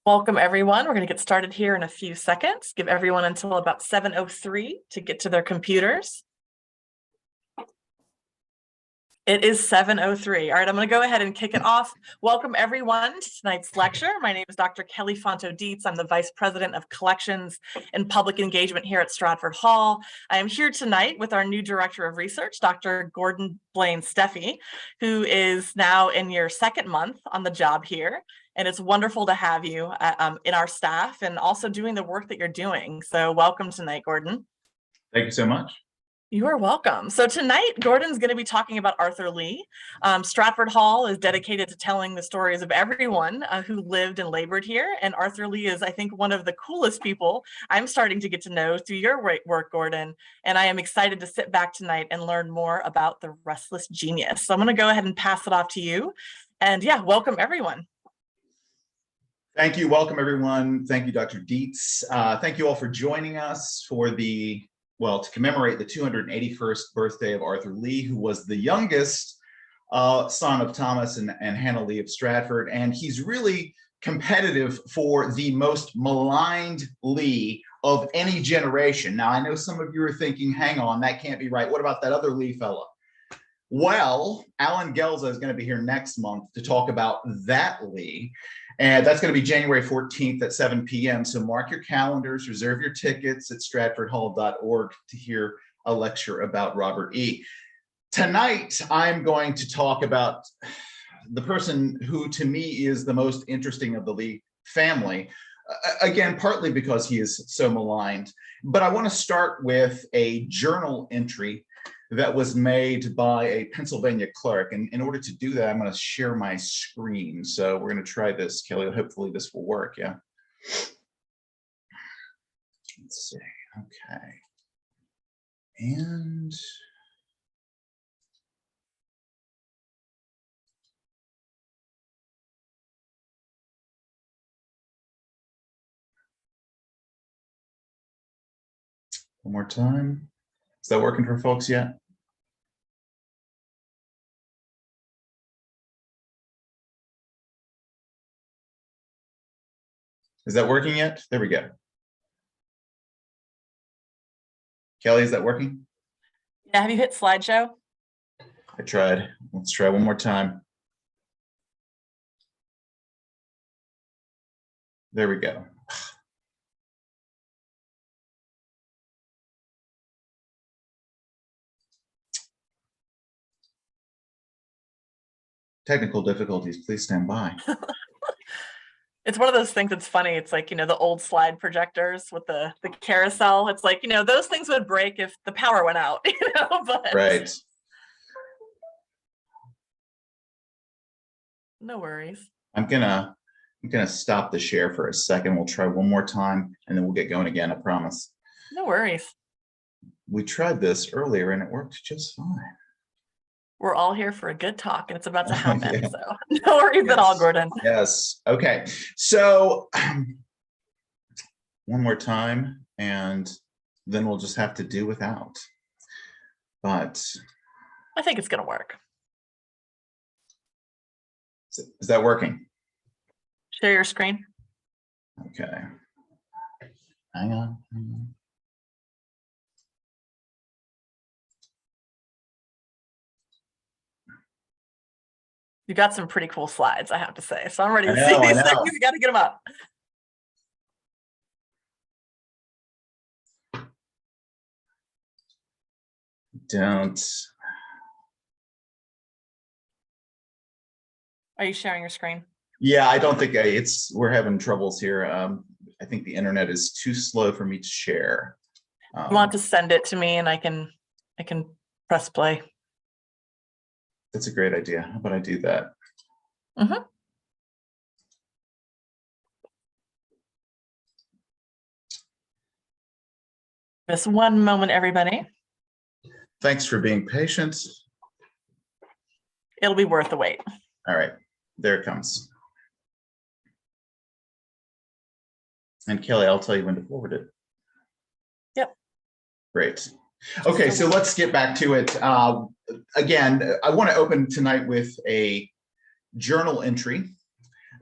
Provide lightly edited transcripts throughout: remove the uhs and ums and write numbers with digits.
Welcome, everyone. We're going to get started here in a few seconds. Give everyone until about 7:03 to get to their computers. It is 7:03. All right, I'm going to go ahead and kick it off. Welcome, everyone, to tonight's lecture. My name is Dr. Kelly Fonto-Dietz. I'm the Vice President of Collections and Public Engagement here at Stratford Hall. I am here tonight with our new Director of Research, Dr. Blaine Steffey, who is now in your second month on the job here. And it's wonderful to have you in our staff and also doing the work that you're doing. So welcome tonight, Gordon. Thank you so much. You are welcome. So tonight, Gordon's going to be talking about Arthur Lee. Stratford Hall is dedicated to telling the stories of everyone who lived and labored here. And Arthur Lee is, I think, one of the coolest people I'm starting to get to know through your work, Gordon. And I am excited to sit back tonight and learn more about the restless genius. So I'm going to go ahead and pass it off to you. And yeah, welcome everyone. Thank you. Welcome, everyone. Thank you, Dr. Dietz. Thank you all for joining us for to commemorate the 281st birthday of Arthur Lee, who was the youngest son of Thomas and Hannah Lee of Stratford. And he's really competitive for the most maligned Lee of any generation. Now, I know some of you are thinking, hang on, that can't be right. What about that other Lee fella? Well, Alan Gelza is going to be here next month to talk about that Lee. And that's going to be January 14th at 7 p.m. So mark your calendars, reserve your tickets at stratfordhall.org to hear a lecture about Robert E. Tonight, I'm going to talk about the person who, to me, is the most interesting of the Lee family. Again, partly because he is so maligned. But I want to start with a journal entry that was made by a Pennsylvania clerk. And in order to do that, I'm going to share my screen. So we're going to try this, Kelly. Hopefully this will work. Yeah. Let's see. Okay. And one more time. Is that working for folks yet? Is that working yet? There we go. Kelly, is that working? Yeah, have you hit slideshow? I tried. Let's try one more time. There we go. Technical difficulties, please stand by. It's one of those things that's funny. It's like, the old slide projectors with the carousel. It's like, those things would break if the power went out, but right. No worries. I'm gonna stop the share for a second. We'll try one more time and then we'll get going again, I promise. No worries. We tried this earlier and it worked just fine. We're all here for a good talk and it's about to happen. Yeah. So no worries at all, Gordon. Yes. Okay. So one more time and then we'll just have to do without. But I think it's going to work. Is that working? Share your screen. Okay. Hang on. You got some pretty cool slides, I have to say. So I'm ready to see these things. You got to get them up. Don't. Are you sharing your screen? Yeah, I don't think we're having troubles here. I think the internet is too slow for me to share. You want to send it to me and I can press play. That's a great idea. How about I do that? Mm-hmm. Just one moment, everybody. Thanks for being patient. It'll be worth the wait. All right, there it comes. And Kelly, I'll tell you when to forward it. Yep. Great. Okay, so let's get back to it. Again, I want to open tonight with a journal entry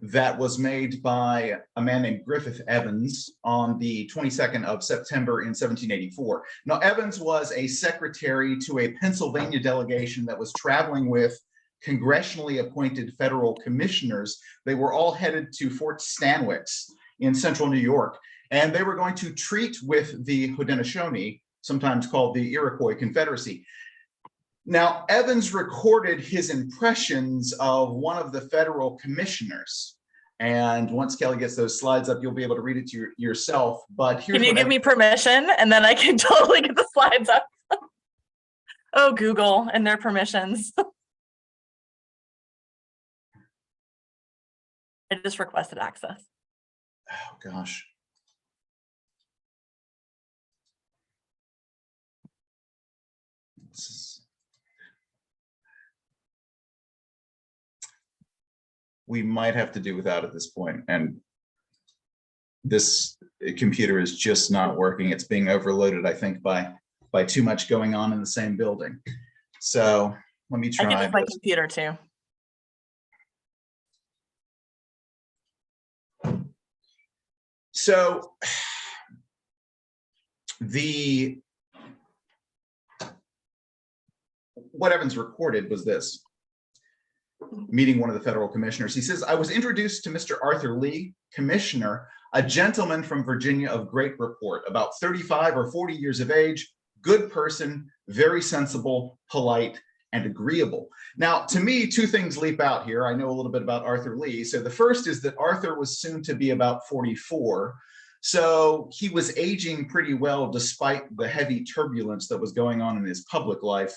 that was made by a man named Griffith Evans on the 22nd of September in 1784. Now, Evans was a secretary to a Pennsylvania delegation that was traveling with congressionally appointed federal commissioners. They were all headed to Fort Stanwix in central New York, and they were going to treat with the Haudenosaunee, sometimes called the Iroquois Confederacy. Now, Evans recorded his impressions of one of the federal commissioners. And once Kelly gets those slides up, you'll be able to read it to yourself. But here's Can you give me permission? And then I can totally get the slides up. Oh, Google and their permissions. I just requested access. Oh, gosh. We might have to do without at this point, and this computer is just not working. It's being overloaded, I think, by too much going on in the same building. So let me try. I can use my computer too. So what Evans recorded was this. Meeting one of the federal commissioners, he says, "I was introduced to Mr. Arthur Lee, commissioner, a gentleman from Virginia of great report, about 35 or 40 years of age, good person, very sensible, polite, and agreeable." Now, to me, two things leap out here. I know a little bit about Arthur Lee. So the first is that Arthur was soon to be about 44. So he was aging pretty well despite the heavy turbulence that was going on in his public life.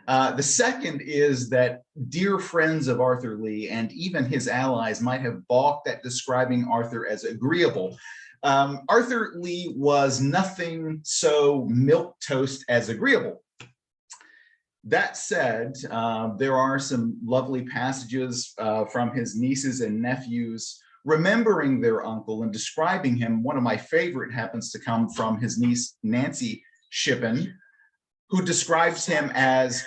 The second is that dear friends of Arthur Lee and even his allies might have balked at describing Arthur as agreeable. Arthur Lee was nothing so milquetoast as agreeable. That said, there are some lovely passages from his nieces and nephews remembering their uncle and describing him. One of my favorite happens to come from his niece, Nancy Shippen, who describes him as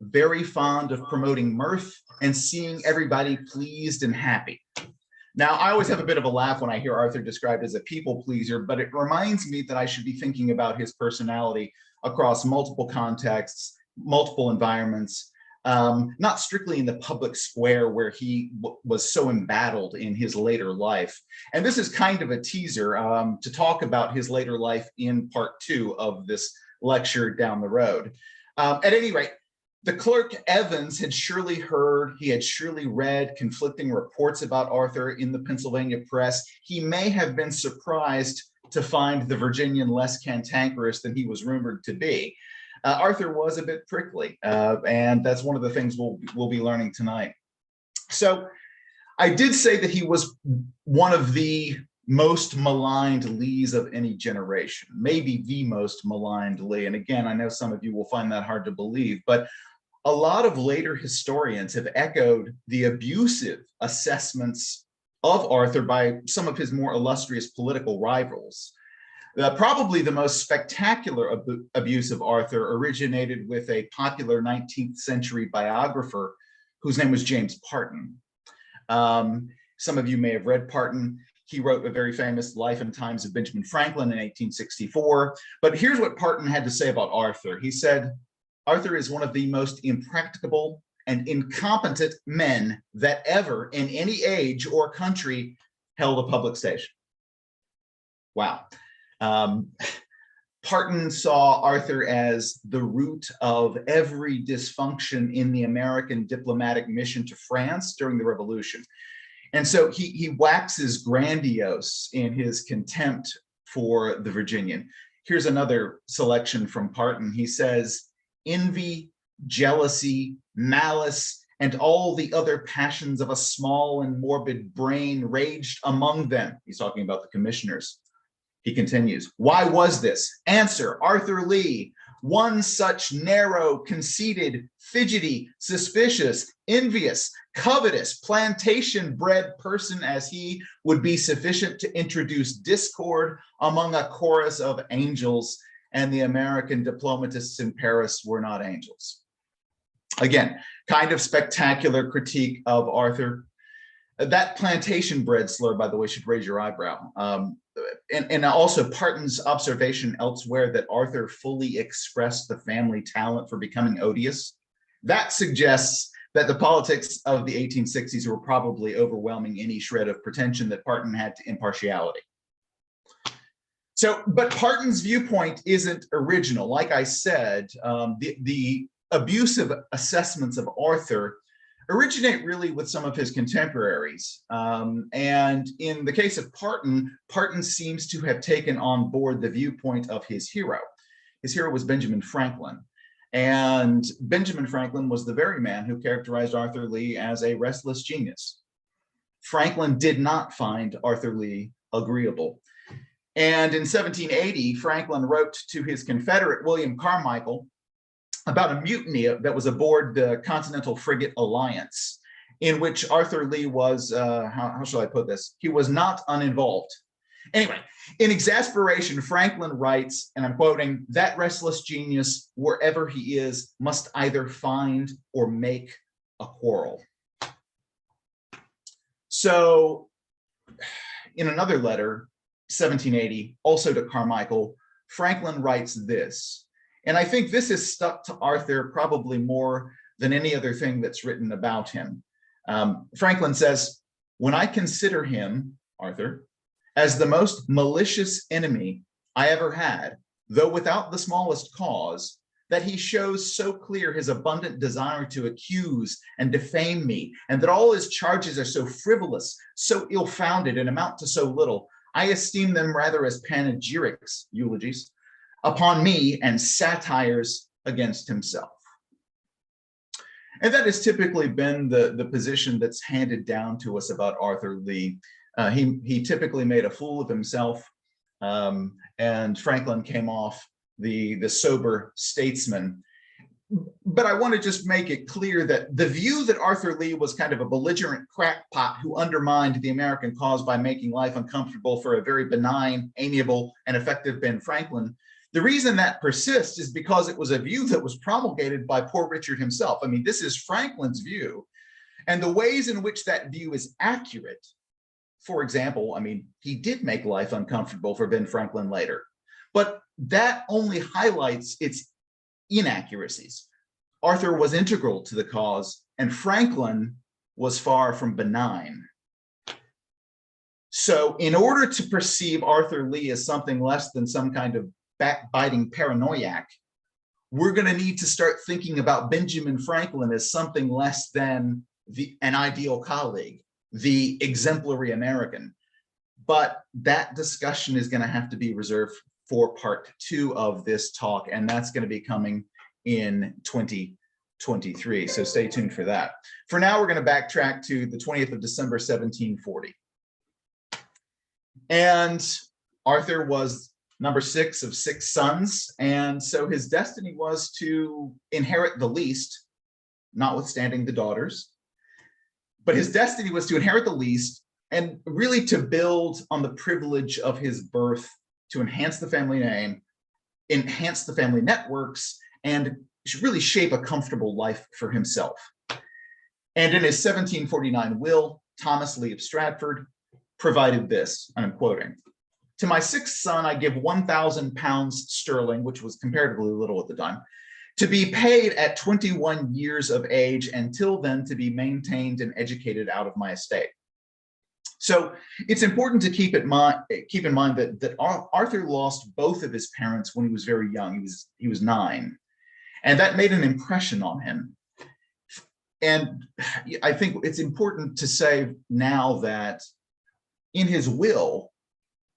very fond of promoting mirth and seeing everybody pleased and happy. Now, I always have a bit of a laugh when I hear Arthur described as a people pleaser, but it reminds me that I should be thinking about his personality across multiple contexts, multiple environments, not strictly in the public square where he was so embattled in his later life. And this is kind of a teaser to talk about his later life in part 2 of this lecture down the road. At any rate, the clerk Evans had surely heard, he had surely read conflicting reports about Arthur in the Pennsylvania press. He may have been surprised to find the Virginian less cantankerous than he was rumored to be. Arthur was a bit prickly, and that's one of the things we'll be learning tonight. So I did say that he was one of the most maligned Lees of any generation, maybe the most maligned Lee. And again, I know some of you will find that hard to believe, but a lot of later historians have echoed the abusive assessments of Arthur by some of his more illustrious political rivals. Probably the most spectacular abuse of Arthur originated with a popular 19th century biographer whose name was James Parton. Some of you may have read Parton. He wrote a very famous Life and Times of Benjamin Franklin in 1864. But here's what Parton had to say about Arthur. He said, "Arthur is one of the most impracticable and incompetent men that ever in any age or country held a public station." Wow. Parton saw Arthur as the root of every dysfunction in the American diplomatic mission to France during the Revolution. And so he waxes grandiose in his contempt for the Virginian. Here's another selection from Parton. He says, "Envy, jealousy, malice, and all the other passions of a small and morbid brain raged among them." He's talking about the commissioners. He continues, "Why was this? Answer, Arthur Lee. One such narrow, conceited, fidgety, suspicious, envious, covetous, plantation-bred person as he would be sufficient to introduce discord among a chorus of angels, and the American diplomatists in Paris were not angels." Again, kind of spectacular critique of Arthur. That plantation bread slur, by the way, should raise your eyebrow. And also Parton's observation elsewhere that Arthur fully expressed the family talent for becoming odious. That suggests that the politics of the 1860s were probably overwhelming any shred of pretension that Parton had to impartiality. So, but Parton's viewpoint isn't original. Like I said, the abusive assessments of Arthur originate really with some of his contemporaries. And in the case of Parton, Parton seems to have taken on board the viewpoint of his hero. His hero was Benjamin Franklin. And Benjamin Franklin was the very man who characterized Arthur Lee as a restless genius. Franklin did not find Arthur Lee agreeable. And in 1780, Franklin wrote to his Confederate, William Carmichael, about a mutiny that was aboard the Continental Frigate Alliance, in which Arthur Lee was, how shall I put this? He was not uninvolved. Anyway, in exasperation, Franklin writes, and I'm quoting, "That restless genius, wherever he is, must either find or make a quarrel." So in another letter, 1780, also to Carmichael, Franklin writes this. And I think this has stuck to Arthur probably more than any other thing that's written about him. Franklin says, "When I consider him," Arthur, "as the most malicious enemy I ever had, though without the smallest cause, that he shows so clear his abundant desire to accuse and defame me, and that all his charges are so frivolous, so ill-founded, and amount to so little, I esteem them rather as panegyrics," eulogies, "upon me and satires against himself." And that has typically been the position that's handed down to us about Arthur Lee. He typically made a fool of himself, and Franklin came off the sober statesman. But I want to just make it clear that the view that Arthur Lee was kind of a belligerent crackpot who undermined the American cause by making life uncomfortable for a very benign, amiable, and effective Ben Franklin, the reason that persists is because it was a view that was promulgated by Poor Richard himself. I mean, this is Franklin's view, and the ways in which that view is accurate. For example, I mean, he did make life uncomfortable for Ben Franklin later, but that only highlights its inaccuracies. Arthur was integral to the cause, and Franklin was far from benign. So in order to perceive Arthur Lee as something less than some kind of backbiting paranoiac, we're going to need to start thinking about Benjamin Franklin as something less than an ideal colleague, the exemplary American. But that discussion is going to have to be reserved for part 2 of this talk, and that's going to be coming in 2023. So stay tuned for that. For now, we're going to backtrack to the 20th of December, 1740. And Arthur was number 6 of 6 sons, and so his destiny was to inherit the least, notwithstanding the daughters. But his destiny was to inherit the least and really to build on the privilege of his birth, to enhance the family name, enhance the family networks, and really shape a comfortable life for himself. And in his 1749 will, Thomas Lee of Stratford provided this, and I'm quoting, "To my 6th son, I give 1,000 pounds sterling," which was comparatively little at the time, "to be paid at 21 years of age, until then to be maintained and educated out of my estate." So it's important to keep in mind that Arthur lost both of his parents when he was very young. He was 9, and that made an impression on him. And I think it's important to say now that in his will,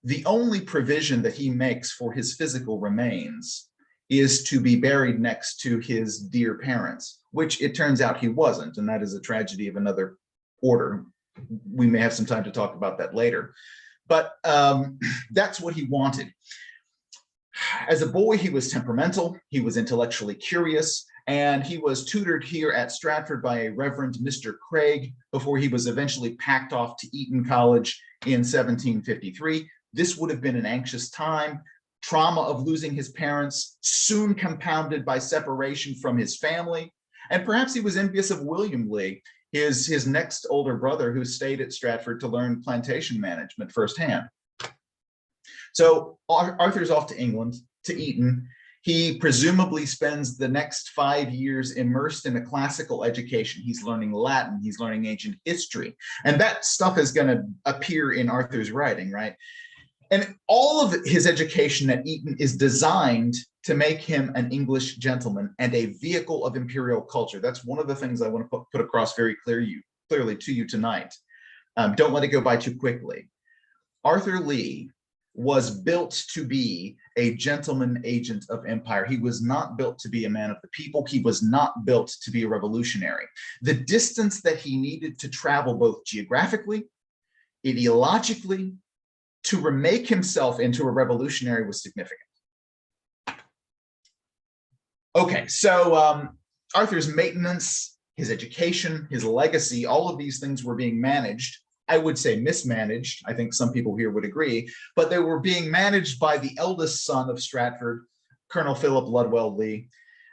the only provision that he makes for his physical remains is to be buried next to his dear parents, which it turns out he wasn't, and that is a tragedy of another order. We may have some time to talk about that later, but that's what he wanted. As a boy, he was temperamental, he was intellectually curious, and he was tutored here at Stratford by a Reverend Mr. Craig before he was eventually packed off to Eton College in 1753. This would have been an anxious time. Trauma of losing his parents, soon compounded by separation from his family. And perhaps he was envious of William Lee. his next older brother, who stayed at Stratford to learn plantation management firsthand. So Arthur's off to England, to Eton. He presumably spends the next 5 years immersed in a classical education. He's learning Latin, he's learning ancient history, and that stuff is going to appear in Arthur's writing, right? And all of his education at Eton is designed to make him an English gentleman and a vehicle of imperial culture. That's one of the things I want to put across very clearly to you tonight. Don't let it go by too quickly. Arthur Lee was built to be a gentleman agent of empire. He was not built to be a man of the people. He was not built to be a revolutionary. The distance that he needed to travel, both geographically, ideologically, to remake himself into a revolutionary was significant. Okay, so Arthur's maintenance, his education, his legacy, all of these things were being managed. I would say mismanaged. I think some people here would agree, but they were being managed by the eldest son of Stratford, Colonel Philip Ludwell Lee.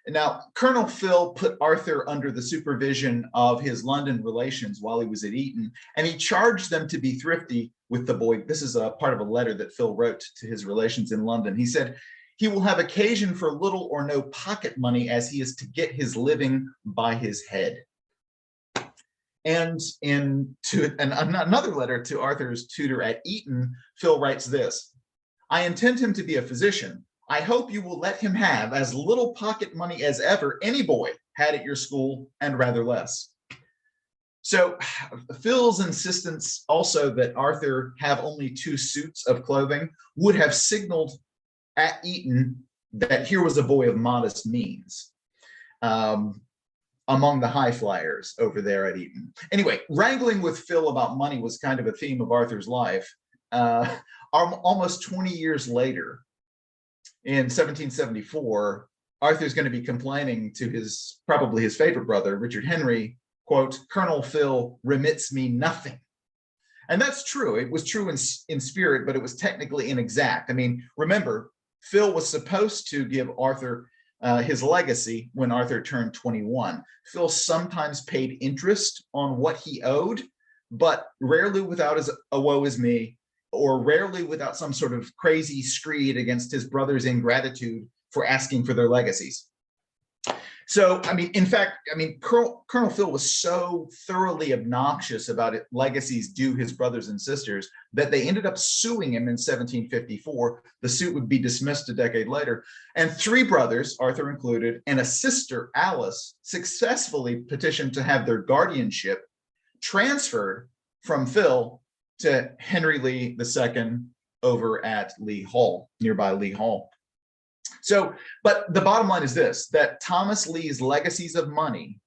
Now, Colonel Phil put Arthur under the supervision of his London relations while he was at Eton, and he charged them to be thrifty with the boy. This is a part of a letter that Phil wrote to his relations in London. He said, "He will have occasion for little or no pocket money, as he is to get his living by his head." And in another letter to Arthur's tutor at Eton, Phil writes this: "I intend him to be a physician. I hope you will let him have as little pocket money as ever any boy had at your school, and rather less." So Phil's insistence also that Arthur have only 2 suits of clothing would have signaled at Eton that here was a boy of modest means. Among the high flyers over there at Eton. Anyway, wrangling with Phil about money was kind of a theme of Arthur's life. Almost 20 years later, in 1774, Arthur's going to be complaining to probably his favorite brother, Richard Henry, quote, "Colonel Phil remits me nothing." And that's true. It was true in spirit, but it was technically inexact. I mean, remember, Phil was supposed to give Arthur his legacy when Arthur turned 21. Phil sometimes paid interest on what he owed, but rarely without a woe is me, or rarely without some sort of crazy screed against his brother's ingratitude for asking for their legacies. So, I mean, in fact, Colonel Phil was so thoroughly obnoxious about legacies due his brothers and sisters that they ended up suing him in 1754. The suit would be dismissed a decade later. And 3 brothers, Arthur included, and a sister, Alice, successfully petitioned to have their guardianship transferred from Phil to Henry Lee II over at Lee Hall, nearby Lee Hall. So, but the bottom line is this, that Thomas Lee's legacies of money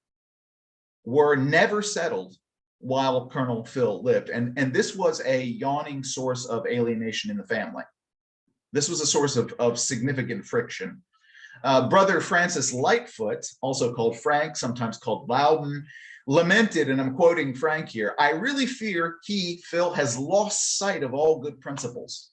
were never settled while Colonel Phil lived. And this was a yawning source of alienation in the family. This was a source of significant friction. Brother Francis Lightfoot, also called Frank, sometimes called Loudon, lamented, and I'm quoting Frank here, "I really fear Phil, has lost sight of all good principles."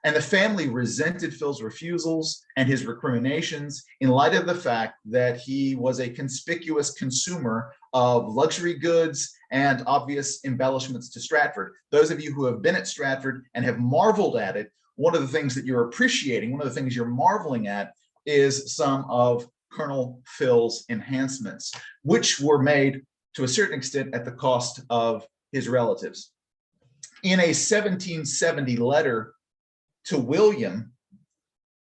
And the family resented Phil's refusals and his recriminations in light of the fact that he was a conspicuous consumer of luxury goods and obvious embellishments to Stratford. Those of you who have been at Stratford and have marveled at it, one of the things that you're appreciating, one of the things you're marveling at, is some of Colonel Phil's enhancements, which were made to a certain extent at the cost of his relatives. In a 1770 letter to William,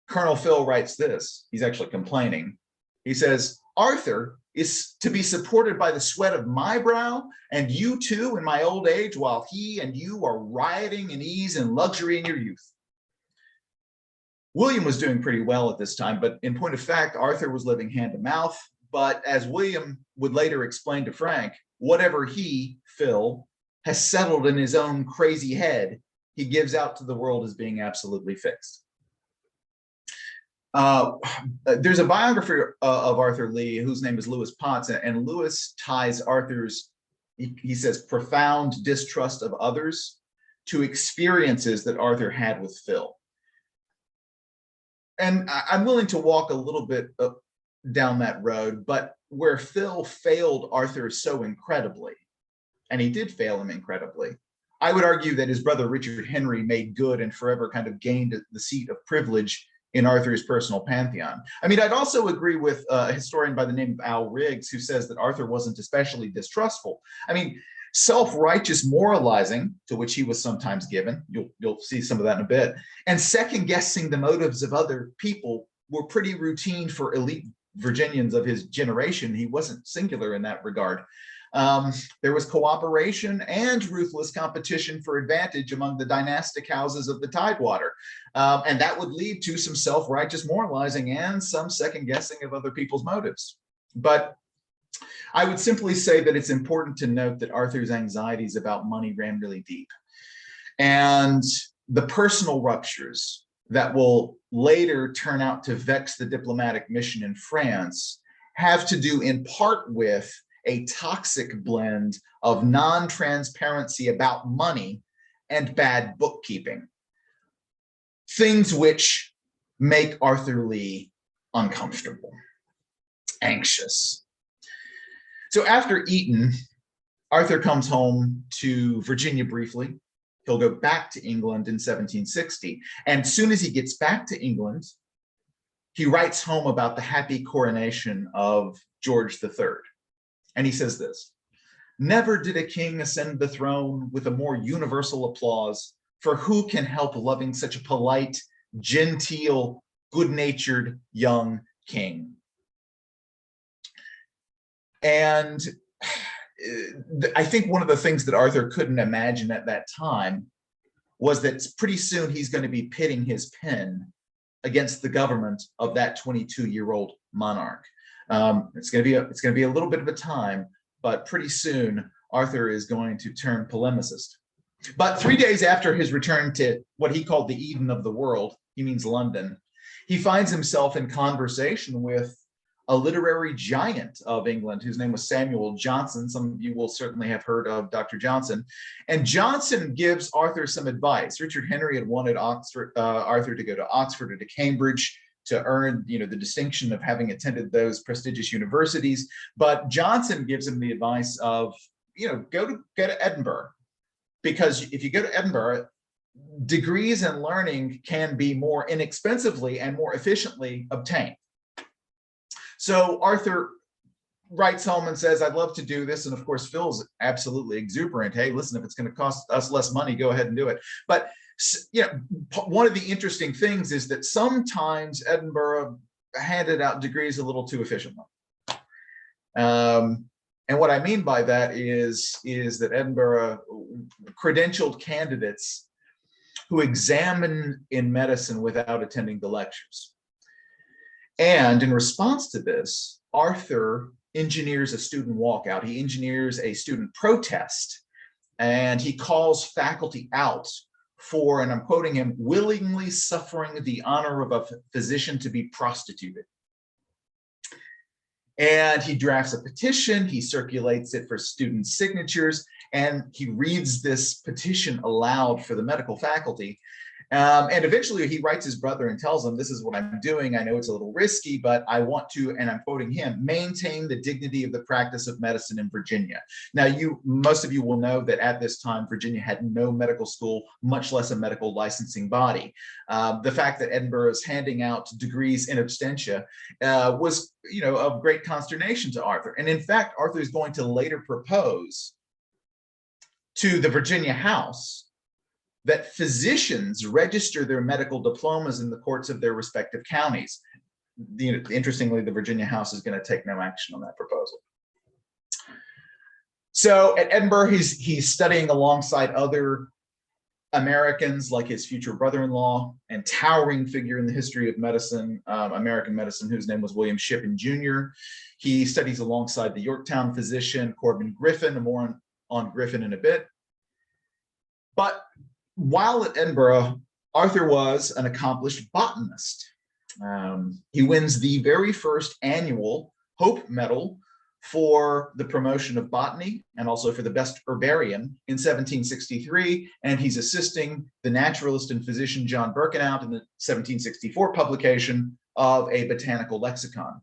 Colonel Phil writes this. He's actually complaining. He says, "Arthur is to be supported by the sweat of my brow, and you too in my old age, while he and you are rioting in ease and luxury in your youth." William was doing pretty well at this time, but in point of fact, Arthur was living hand to mouth. But as William would later explain to Frank, whatever he, Phil, has settled in his own crazy head, he gives out to the world as being absolutely fixed. There's a biographer of Arthur Lee whose name is Lewis Potts, and Lewis ties Arthur's, he says, profound distrust of others to experiences that Arthur had with Phil. And I'm willing to walk a little bit down that road, but where Phil failed Arthur so incredibly, and he did fail him incredibly, I would argue that his brother Richard Henry made good and forever kind of gained the seat of privilege in Arthur's personal pantheon. I mean, I'd also agree with a historian by the name of Al Riggs, who says that Arthur wasn't especially distrustful. I mean, self-righteous moralizing, to which he was sometimes given, you'll see some of that in a bit, and second-guessing the motives of other people were pretty routine for elite Virginians of his generation. He wasn't singular in that regard. There was cooperation and ruthless competition for advantage among the dynastic houses of the Tidewater. And that would lead to some self-righteous moralizing and some second guessing of other people's motives. But I would simply say that it's important to note that Arthur's anxieties about money ran really deep. And the personal ruptures that will later turn out to vex the diplomatic mission in France have to do in part with a toxic blend of non-transparency about money and bad bookkeeping. Things which make Arthur Lee uncomfortable, anxious. So after Eton, Arthur comes home to Virginia briefly. He'll go back to England in 1760. And as soon as he gets back to England, he writes home about the happy coronation of George III. And he says this: "Never did a king ascend the throne with a more universal applause, for who can help loving such a polite, genteel, good-natured young king?" And I think one of the things that Arthur couldn't imagine at that time was that pretty soon he's going to be pitting his pen against the government of that 22-year-old monarch. It's going to be a little bit of a time, but pretty soon Arthur is going to turn polemicist. But 3 days after his return to what he called the Eden of the world, he means London, he finds himself in conversation with a literary giant of England whose name was Samuel Johnson. Some of you will certainly have heard of Dr. Johnson. And Johnson gives Arthur some advice. Richard Henry had wanted Arthur to go to Oxford or to Cambridge to earn, the distinction of having attended those prestigious universities. But Johnson gives him the advice of, go to Edinburgh, because if you go to Edinburgh, degrees in learning can be more inexpensively and more efficiently obtained. So Arthur writes home and says, "I'd love to do this." And of course, Phil's absolutely exuberant. "Hey, listen, if it's going to cost us less money, go ahead and do it." But one of the interesting things is that sometimes Edinburgh handed out degrees a little too efficiently. And what I mean by that is that Edinburgh credentialed candidates who examine in medicine without attending the lectures. And in response to this, Arthur engineers a student walkout. He engineers a student protest, and he calls faculty out for, and I'm quoting him, "willingly suffering the honor of a physician to be prostituted." And he drafts a petition, he circulates it for student signatures, and he reads this petition aloud for the medical faculty. And eventually he writes his brother and tells him, "This is what I'm doing. I know it's a little risky, but I want to," and I'm quoting him, "maintain the dignity of the practice of medicine in Virginia." Now, most of you will know that at this time, Virginia had no medical school, much less a medical licensing body. The fact that Edinburgh is handing out degrees in absentia was, of great consternation to Arthur. And in fact, Arthur is going to later propose to the Virginia House that physicians register their medical diplomas in the courts of their respective counties. Interestingly, the Virginia House is going to take no action on that proposal. So at Edinburgh, he's studying alongside other Americans, like his future brother-in-law and towering figure in the history of medicine, American medicine, whose name was William Shippen Jr. He studies alongside the Yorktown physician Corbin Griffin, and more on Griffin in a bit. But while at Edinburgh, Arthur was an accomplished botanist. He wins the very first annual Hope Medal for the promotion of botany and also for the best herbarian in 1763, and he's assisting the naturalist and physician John Birkenhout in the 1764 publication of a botanical lexicon.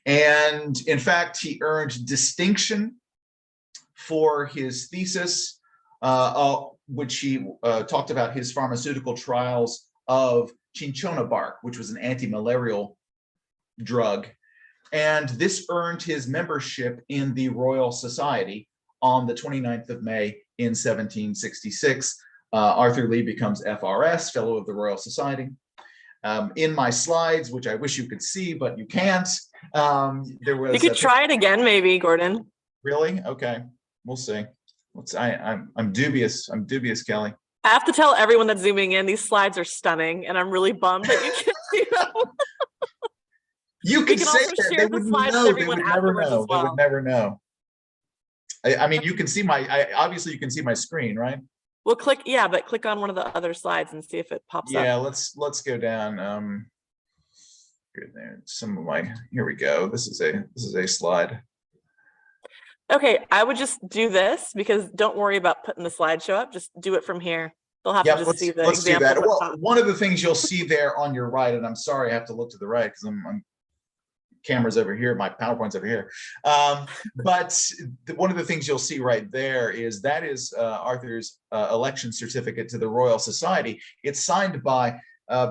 And in fact, he earned distinction for his thesis, which he talked about his pharmaceutical trials of cinchona bark, which was an anti-malarial drug. And this earned his membership in the Royal Society on the 29th of May in 1766. Arthur Lee becomes FRS, Fellow of the Royal Society. In my slides, which I wish you could see, but you can't, there was— You could try it again, maybe, Gordon. Really? Okay, we'll see. I'm dubious, Kelly. I have to tell everyone that's zooming in, these slides are stunning, and I'm really bummed that you can't see them. You can can say also that, share they the wouldn't slides with know, they everyone would never afterwards know, as they would well. never know. I mean, you can see obviously you can see my screen, right? Well, click, yeah, but click on one of the other slides and see if it pops up. Yeah, let's go down. Good there. Some of my— here we go. This is a slide. Okay, I would just do this, because don't worry about putting the slideshow up. Just do it from here. They'll have Yeah, to just see the let's do example. that. Well, one of the things you'll see there on your right, and I'm sorry I have to look to the right because I'm camera's over here, my PowerPoint's over here. But one of the things you'll see right there is Arthur's election certificate to the Royal Society. It's signed by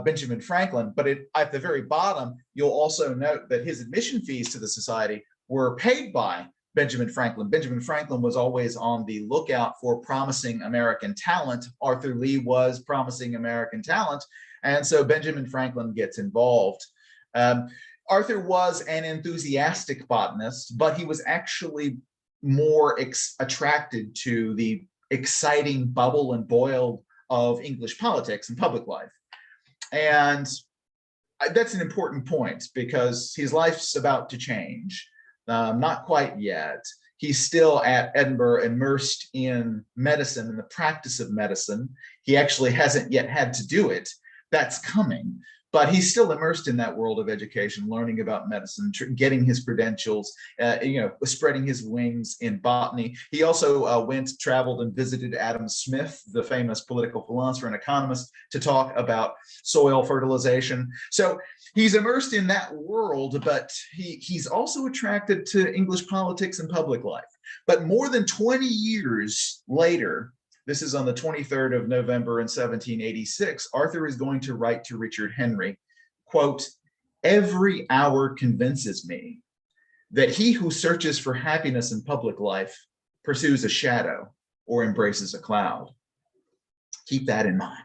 Benjamin Franklin, but at the very bottom, you'll also note that his admission fees to the society were paid by Benjamin Franklin. Benjamin Franklin was always on the lookout for promising American talent. Arthur Lee was promising American talent, and so Benjamin Franklin gets involved. Arthur was an enthusiastic botanist, but he was actually more attracted to the exciting bubble and boil of English politics and public life. And that's an important point because his life's about to change. Not quite yet. He's still at Edinburgh, immersed in medicine and the practice of medicine. He actually hasn't yet had to do it. That's coming. But he's still immersed in that world of education, learning about medicine, getting his credentials, spreading his wings in botany. He also traveled and visited Adam Smith, the famous political philosopher and economist, to talk about soil fertilization. So he's immersed in that world, but he's also attracted to English politics and public life. But more than 20 years later, this is on the 23rd of November in 1786, Arthur is going to write to Richard Henry, quote, "Every hour convinces me that he who searches for happiness in public life pursues a shadow or embraces a cloud." Keep that in mind.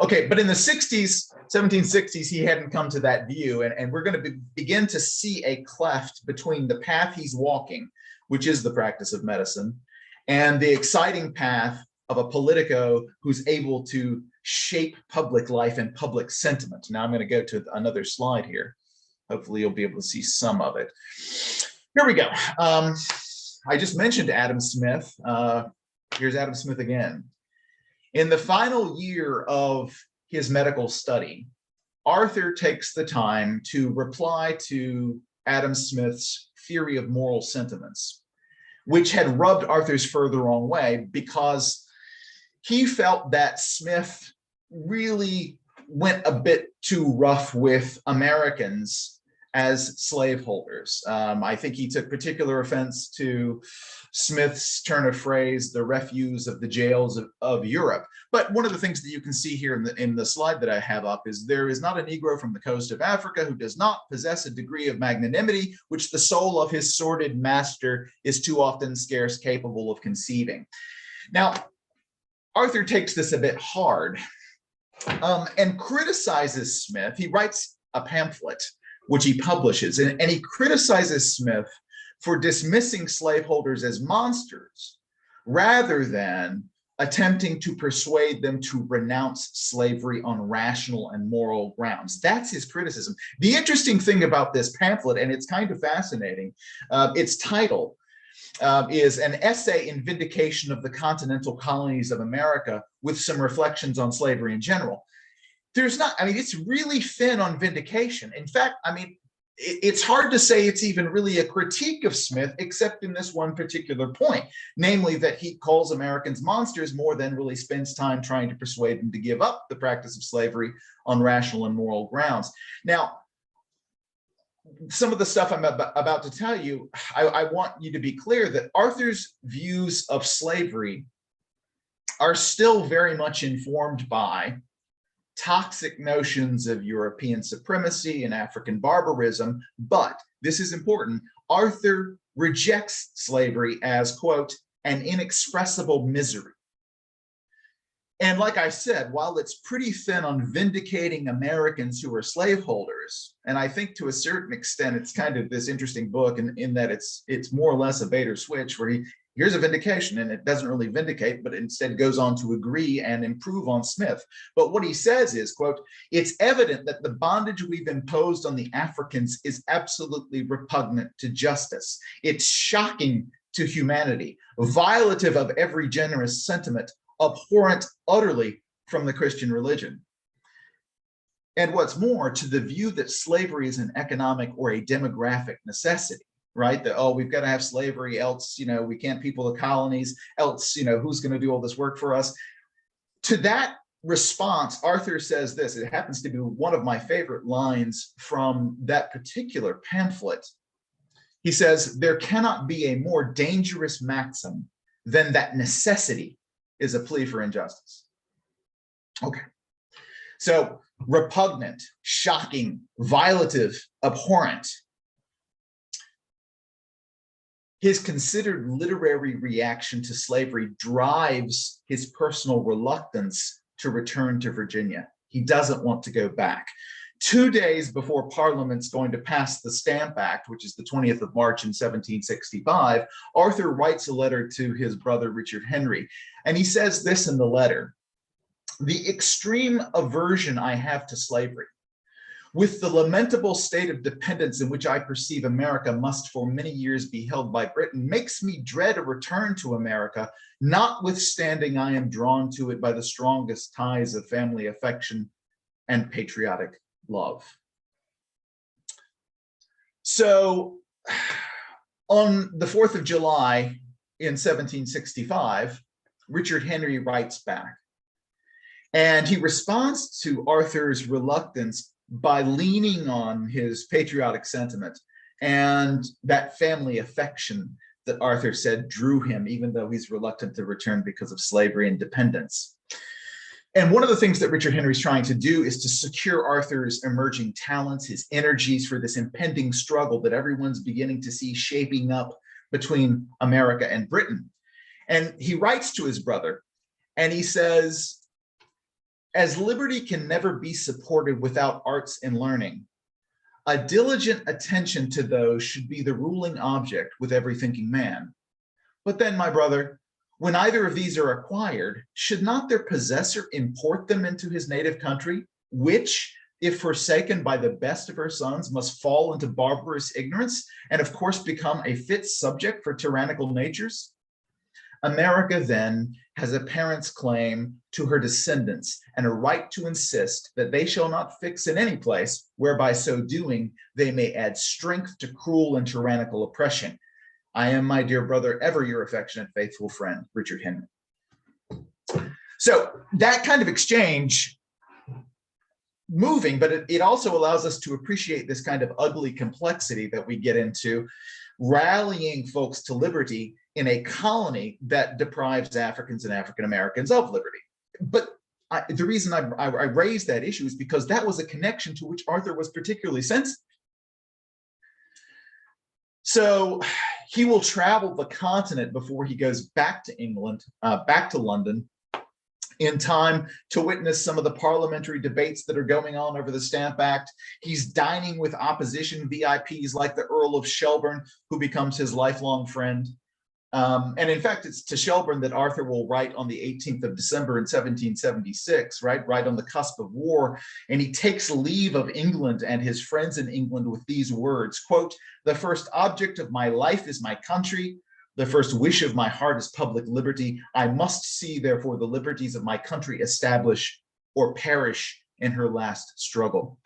Okay, but in the 60s, 1760s, he hadn't come to that view, and we're going to begin to see a cleft between the path he's walking, which is the practice of medicine, and the exciting path of a politico who's able to shape public life and public sentiment. Now I'm going to go to another slide here. Hopefully you'll be able to see some of it. Here we go. I just mentioned Adam Smith. Here's Adam Smith again. In the final year of his medical study, Arthur takes the time to reply to Adam Smith's theory of moral sentiments, which had rubbed Arthur's fur the wrong way because he felt that Smith really went a bit too rough with Americans as slaveholders. I think he took particular offense to Smith's turn of phrase, the refuse of the jails of Europe. But one of the things that you can see here in the slide that I have up is there is not a Negro from the coast of Africa who does not possess a degree of magnanimity, which the soul of his sordid master is too often scarce capable of conceiving. Now, Arthur takes this a bit hard and criticizes Smith. He writes a pamphlet, which he publishes, and he criticizes Smith for dismissing slaveholders as monsters rather than attempting to persuade them to renounce slavery on rational and moral grounds. That's his criticism. The interesting thing about this pamphlet, and it's kind of fascinating, its title is An Essay in Vindication of the Continental Colonies of America with some reflections on slavery in general. It's really thin on vindication. In fact, it's hard to say it's even really a critique of Smith, except in this one particular point, namely that he calls Americans monsters more than really spends time trying to persuade them to give up the practice of slavery on rational and moral grounds. Now, some of the stuff I'm about to tell you, I want you to be clear that Arthur's views of slavery are still very much informed by toxic notions of European supremacy and African barbarism. But this is important. Arthur rejects slavery as, quote, an inexpressible misery. And like I said, while it's pretty thin on vindicating Americans who are slaveholders, and I think to a certain extent, it's kind of this interesting book in that it's more or less a bait or switch where here's a vindication, and it doesn't really vindicate, but instead goes on to agree and improve on Smith. But what he says is, quote, it's evident that the bondage we've imposed on the Africans is absolutely repugnant to justice. It's shocking to humanity, violative of every generous sentiment, abhorrent utterly from the Christian religion. And what's more, to the view that slavery is an economic or a demographic necessity, right? That, oh, we've got to have slavery, else, we can't people the colonies, else, who's going to do all this work for us? To that response, Arthur says this, it happens to be one of my favorite lines from that particular pamphlet. He says, there cannot be a more dangerous maxim than that necessity is a plea for injustice. Okay, so repugnant, shocking, violative, abhorrent. His considered literary reaction to slavery drives his personal reluctance to return to Virginia. He doesn't want to go back. 2 days before Parliament's going to pass the Stamp Act, which is the 20th of March in 1765, Arthur writes a letter to his brother, Richard Henry, and he says this in the letter: the extreme aversion I have to slavery, with the lamentable state of dependence in which I perceive America must for many years be held by Britain, makes me dread a return to America, notwithstanding I am drawn to it by the strongest ties of family affection and patriotic love. So on the 4th of July in 1765, Richard Henry writes back, and he responds to Arthur's reluctance by leaning on his patriotic sentiment and that family affection that Arthur said drew him, even though he's reluctant to return because of slavery and dependence. And one of the things that Richard Henry's trying to do is to secure Arthur's emerging talents, his energies for this impending struggle that everyone's beginning to see shaping up between America and Britain. And he writes to his brother, and he says, as liberty can never be supported without arts and learning, a diligent attention to those should be the ruling object with every thinking man. But then, my brother, when either of these are acquired, should not their possessor import them into his native country, which, if forsaken by the best of her sons, must fall into barbarous ignorance, and of course become a fit subject for tyrannical natures? America then has a parent's claim to her descendants and a right to insist that they shall not fix in any place where by so doing they may add strength to cruel and tyrannical oppression. I am, my dear brother, ever your affectionate, faithful friend, Richard Henry. So that kind of exchange, moving, but it also allows us to appreciate this kind of ugly complexity that we get into, rallying folks to liberty in a colony that deprives Africans and African Americans of liberty. But the reason I raised that issue is because that was a connection to which Arthur was particularly sensitive. So he will travel the continent before he goes back to England, back to London, in time to witness some of the parliamentary debates that are going on over the Stamp Act. He's dining with opposition VIPs like the Earl of Shelburne, who becomes his lifelong friend. And in fact, it's to Shelburne that Arthur will write on the 18th of December in 1776, right on the cusp of war. And he takes leave of England and his friends in England with these words, quote, "The first object of my life is my country. The first wish of my heart is public liberty. I must see, therefore, the liberties of my country establish or perish in her last struggle."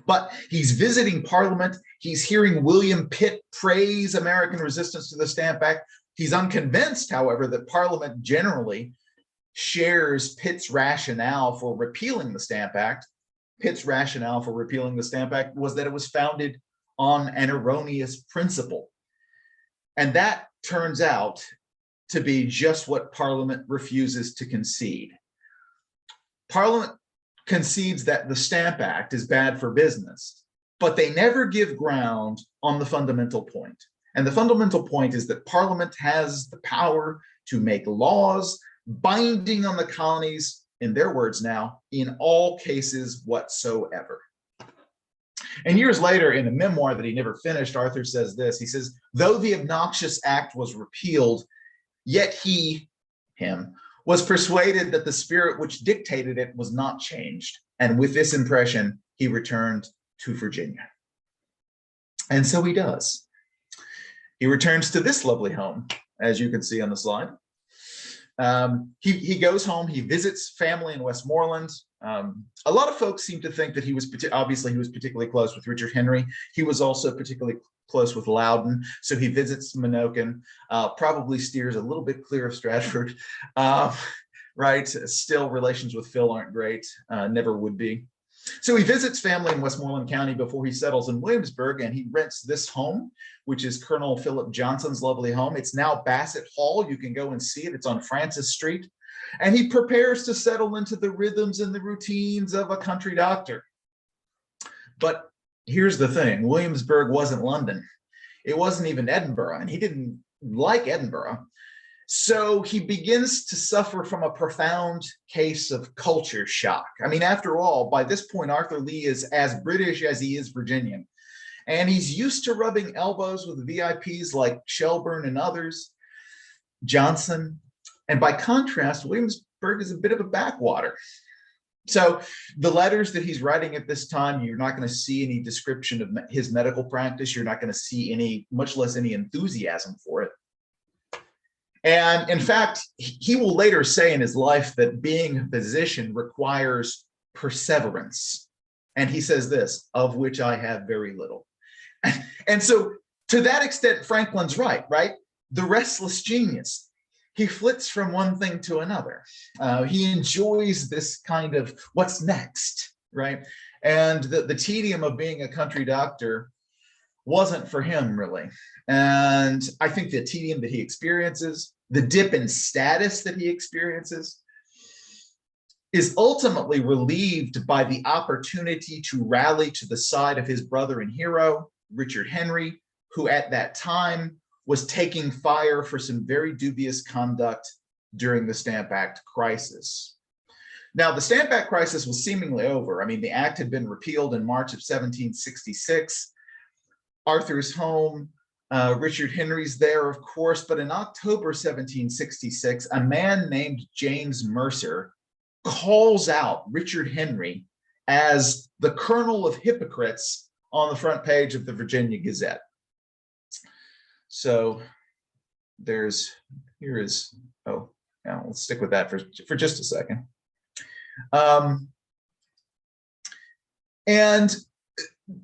But he's visiting Parliament. He's hearing William Pitt praise American resistance to the Stamp Act. He's unconvinced, however, that Parliament generally shares Pitt's rationale for repealing the Stamp Act. Pitt's rationale for repealing the Stamp Act was that it was founded on an erroneous principle. And that turns out to be just what Parliament refuses to concede. Parliament concedes that the Stamp Act is bad for business, but they never give ground on the fundamental point. And the fundamental point is that Parliament has the power to make laws binding on the colonies, in their words now, in all cases whatsoever. And years later, in a memoir that he never finished, Arthur says this. He says, though the obnoxious act was repealed, yet him, was persuaded that the spirit which dictated it was not changed. And with this impression, he returned to Virginia. And so he does. He returns to this lovely home, as you can see on the slide. He goes home, he visits family in Westmoreland. A lot of folks seem to think that he was particularly close with Richard Henry. He was also particularly close with Loudon, so he visits Minokan, probably steers a little bit clear of Stratford, right? Still, relations with Phil aren't great, never would be. So he visits family in Westmoreland County before he settles in Williamsburg, and he rents this home, which is Colonel Philip Johnson's lovely home. It's now Bassett Hall. You can go and see it. It's on Francis Street. And he prepares to settle into the rhythms and the routines of a country doctor. But here's the thing. Williamsburg wasn't London. It wasn't even Edinburgh, and he didn't like Edinburgh. So he begins to suffer from a profound case of culture shock. I mean, after all, by this point, Arthur Lee is as British as he is Virginian. And he's used to rubbing elbows with VIPs like Shelburne and others, Johnson. And by contrast, Williamsburg is a bit of a backwater. So the letters that he's writing at this time, you're not going to see any description of his medical practice. You're not going to see any, much less any enthusiasm for it. And in fact, he will later say in his life that being a physician requires perseverance. And he says this, of which I have very little. And so to that extent, Franklin's right? The restless genius. He flits from one thing to another. He enjoys this kind of what's next, right? And the tedium of being a country doctor wasn't for him, really. And I think the tedium that he experiences, the dip in status that he experiences, is ultimately relieved by the opportunity to rally to the side of his brother and hero, Richard Henry, who at that time was taking fire for some very dubious conduct during the Stamp Act crisis. Now, the Stamp Act crisis was seemingly over. I mean, the act had been repealed in March of 1766. Arthur's home, Richard Henry's there, of course, but in October 1766, a man named James Mercer calls out Richard Henry as the Colonel of Hypocrites on the front page of the Virginia Gazette. So let's stick with that for just a second. And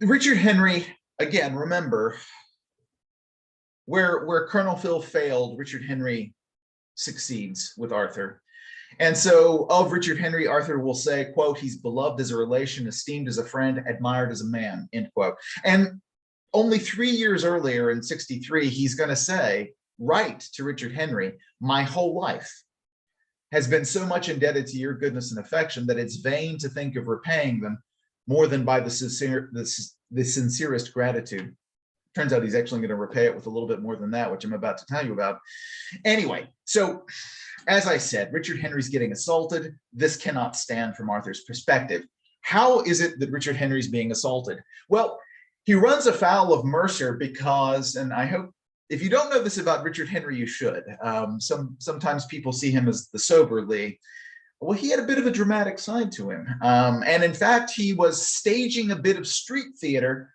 Richard Henry, again, remember, where Colonel Phil failed, Richard Henry succeeds with Arthur. And so of Richard Henry, Arthur will say, quote, he's beloved as a relation, esteemed as a friend, admired as a man, end quote. And only 3 years earlier in 63, he's going to say, write to Richard Henry, my whole life has been so much indebted to your goodness and affection that it's vain to think of repaying them more than by the sincerest gratitude. Turns out he's actually going to repay it with a little bit more than that, which I'm about to tell you about. Anyway, so as I said, Richard Henry's getting assaulted. This cannot stand from Arthur's perspective. How is it that Richard Henry's being assaulted? Well, he runs afoul of Mercer because, and I hope, if you don't know this about Richard Henry, you should. Sometimes people see him as the sober Lee. Well, he had a bit of a dramatic side to him. And in fact, he was staging a bit of street theater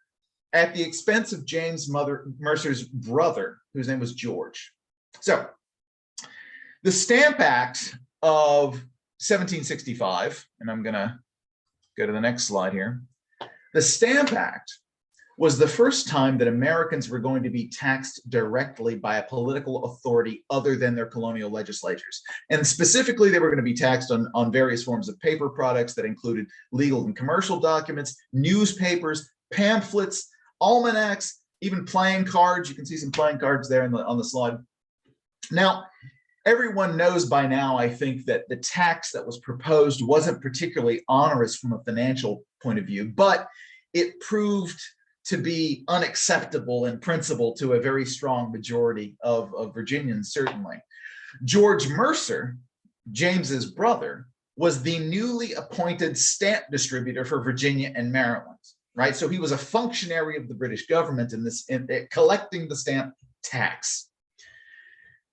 at the expense of James Mercer's brother, whose name was George. So the Stamp Act of 1765, and I'm going to go to the next slide here. The Stamp Act was the first time that Americans were going to be taxed directly by a political authority other than their colonial legislatures. And specifically, they were going to be taxed on various forms of paper products that included legal and commercial documents, newspapers, pamphlets, almanacs, even playing cards. You can see some playing cards there on the slide. Now, everyone knows by now, I think, that the tax that was proposed wasn't particularly onerous from a financial point of view, but it proved to be unacceptable in principle to a very strong majority of Virginians, certainly. George Mercer, James's brother, was the newly appointed stamp distributor for Virginia and Maryland, right? So he was a functionary of the British government in collecting the stamp tax.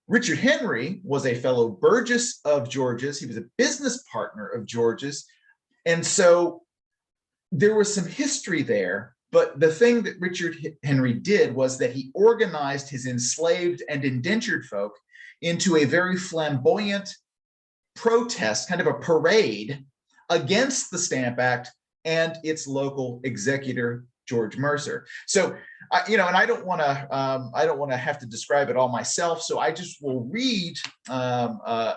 Richard Henry was a fellow Burgess of George's. He was a business partner of George's. And so there was some history there. But the thing that Richard Henry did was that he organized his enslaved and indentured folk into a very flamboyant protest, kind of a parade against the Stamp Act and its local executor, George Mercer. So, and I don't want to have to describe it all myself. So I just will read a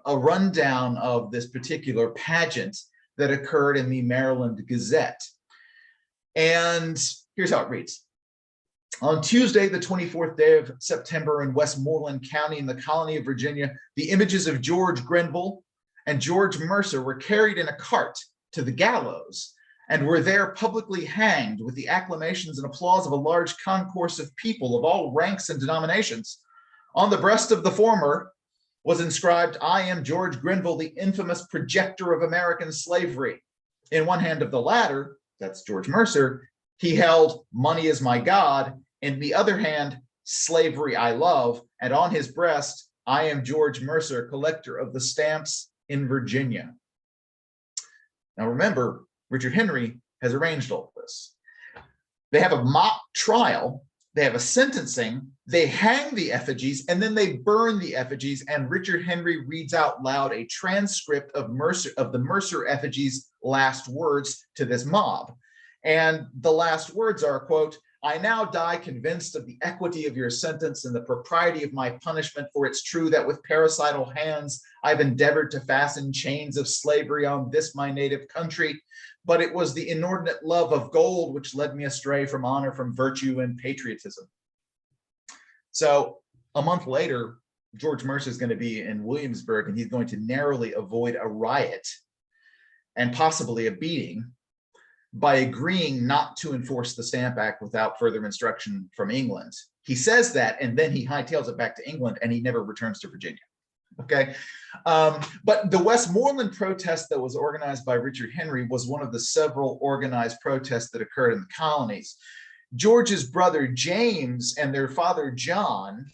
rundown of this particular pageant that occurred in the Maryland Gazette. And here's how it reads. On Tuesday, the 24th day of September in Westmoreland County in the colony of Virginia, the images of George Grenville and George Mercer were carried in a cart to the gallows and were there publicly hanged with the acclamations and applause of a large concourse of people of all ranks and denominations. On the breast of the former was inscribed, "I am George Grenville, the infamous projector of American slavery." In one hand of the latter, that's George Mercer, he held "Money is my God," in the other hand, "Slavery I love," and on his breast, "I am George Mercer, collector of the stamps in Virginia." Now remember, Richard Henry has arranged all of this. They have a mock trial, they have a sentencing, they hang the effigies, and then they burn the effigies, and Richard Henry reads out loud a transcript of the Mercer effigies' last words to this mob. And the last words are, quote, "I now die convinced of the equity of your sentence and the propriety of my punishment, for it's true that with parricidal hands I've endeavored to fasten chains of slavery on this my native country, but it was the inordinate love of gold which led me astray from honor, from virtue, and patriotism." So a month later, George Mercer is going to be in Williamsburg, and he's going to narrowly avoid a riot and possibly a beating by agreeing not to enforce the Stamp Act without further instruction from England. He says that, and then he hightails it back to England, and he never returns to Virginia. Okay, but the Westmoreland protest that was organized by Richard Henry was one of the several organized protests that occurred in the colonies. George's brother James and their father John,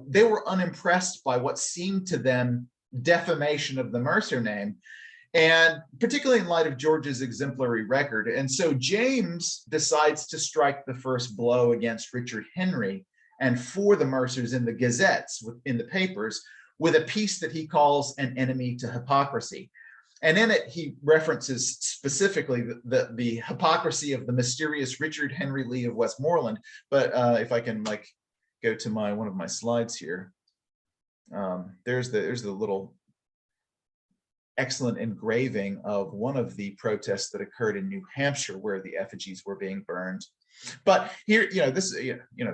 they were unimpressed by what seemed to them defamation of the Mercer name, and particularly in light of George's exemplary record. And so James decides to strike the first blow against Richard Henry and for the Mercers in the gazettes, in the papers, with a piece that he calls "An Enemy to Hypocrisy." And in it, he references specifically the hypocrisy of the mysterious Richard Henry Lee of Westmoreland. But if I can go to one of my slides here, there's the little excellent engraving of one of the protests that occurred in New Hampshire where the effigies were being burned. But here,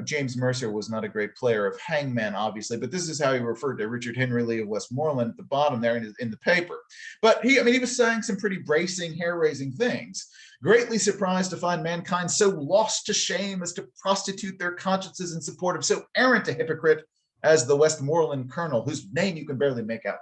James Mercer was not a great player of hangman, obviously, but this is how he referred to Richard Henry Lee of Westmoreland at the bottom there in the paper. But he was saying some pretty bracing, hair-raising things. "Greatly surprised to find mankind so lost to shame as to prostitute their consciences in support of so arrant a hypocrite as the Westmoreland colonel," whose name you can barely make out.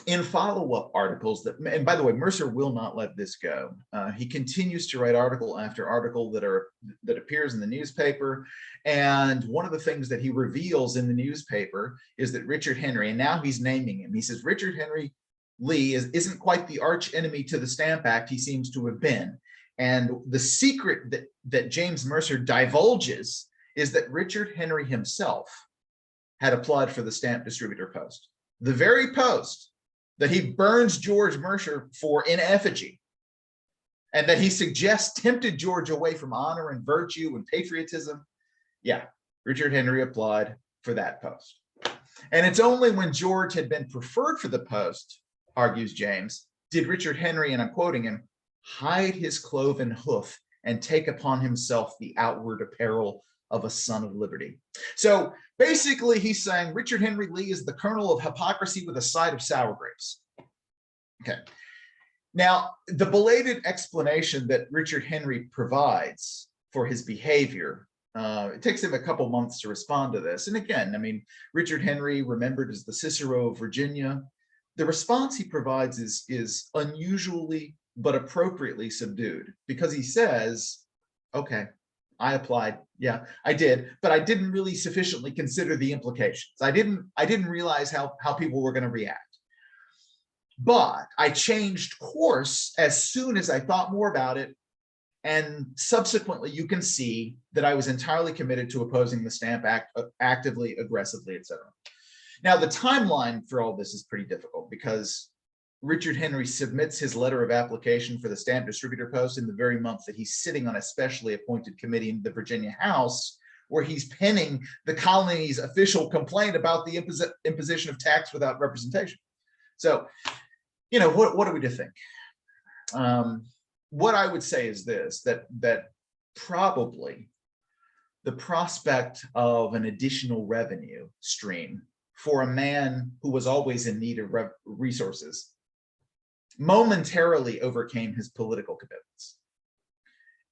In follow-up articles and by the way, Mercer will not let this go. He continues to write article after article that appears in the newspaper. And one of the things that he reveals in the newspaper is that Richard Henry, and now he's naming him, he says Richard Henry Lee isn't quite the arch enemy to the Stamp Act he seems to have been. And the secret that James Mercer divulges is that Richard Henry himself had applied for the stamp distributor post, the very post that he burns George Mercer for in effigy, and that he suggests tempted George away from honor and virtue and patriotism. Yeah, Richard Henry applied for that post. And it's only when George had been preferred for the post, argues James, did Richard Henry, and I'm quoting him, hide his cloven hoof and take upon himself the outward apparel of a son of liberty. So basically he's saying Richard Henry Lee is the kernel of hypocrisy with a side of sour grapes. Okay. Now, the belated explanation that Richard Henry provides for his behavior, it takes him a couple months to respond to this. And again, I mean, Richard Henry, remembered as the Cicero of Virginia, the response he provides is unusually but appropriately subdued, because he says, okay, I applied. Yeah, I did, but I didn't really sufficiently consider the implications. I didn't realize how people were going to react. But I changed course as soon as I thought more about it. And subsequently, you can see that I was entirely committed to opposing the Stamp Act actively, aggressively, etc. Now, the timeline for all this is pretty difficult, because Richard Henry submits his letter of application for the stamp distributor post in the very month that he's sitting on a specially appointed committee in the Virginia House, where he's penning the colony's official complaint about the imposition of tax without representation. So, you know, what are we to think? What I would say is this, that probably the prospect of an additional revenue stream for a man who was always in need of resources momentarily overcame his political commitments.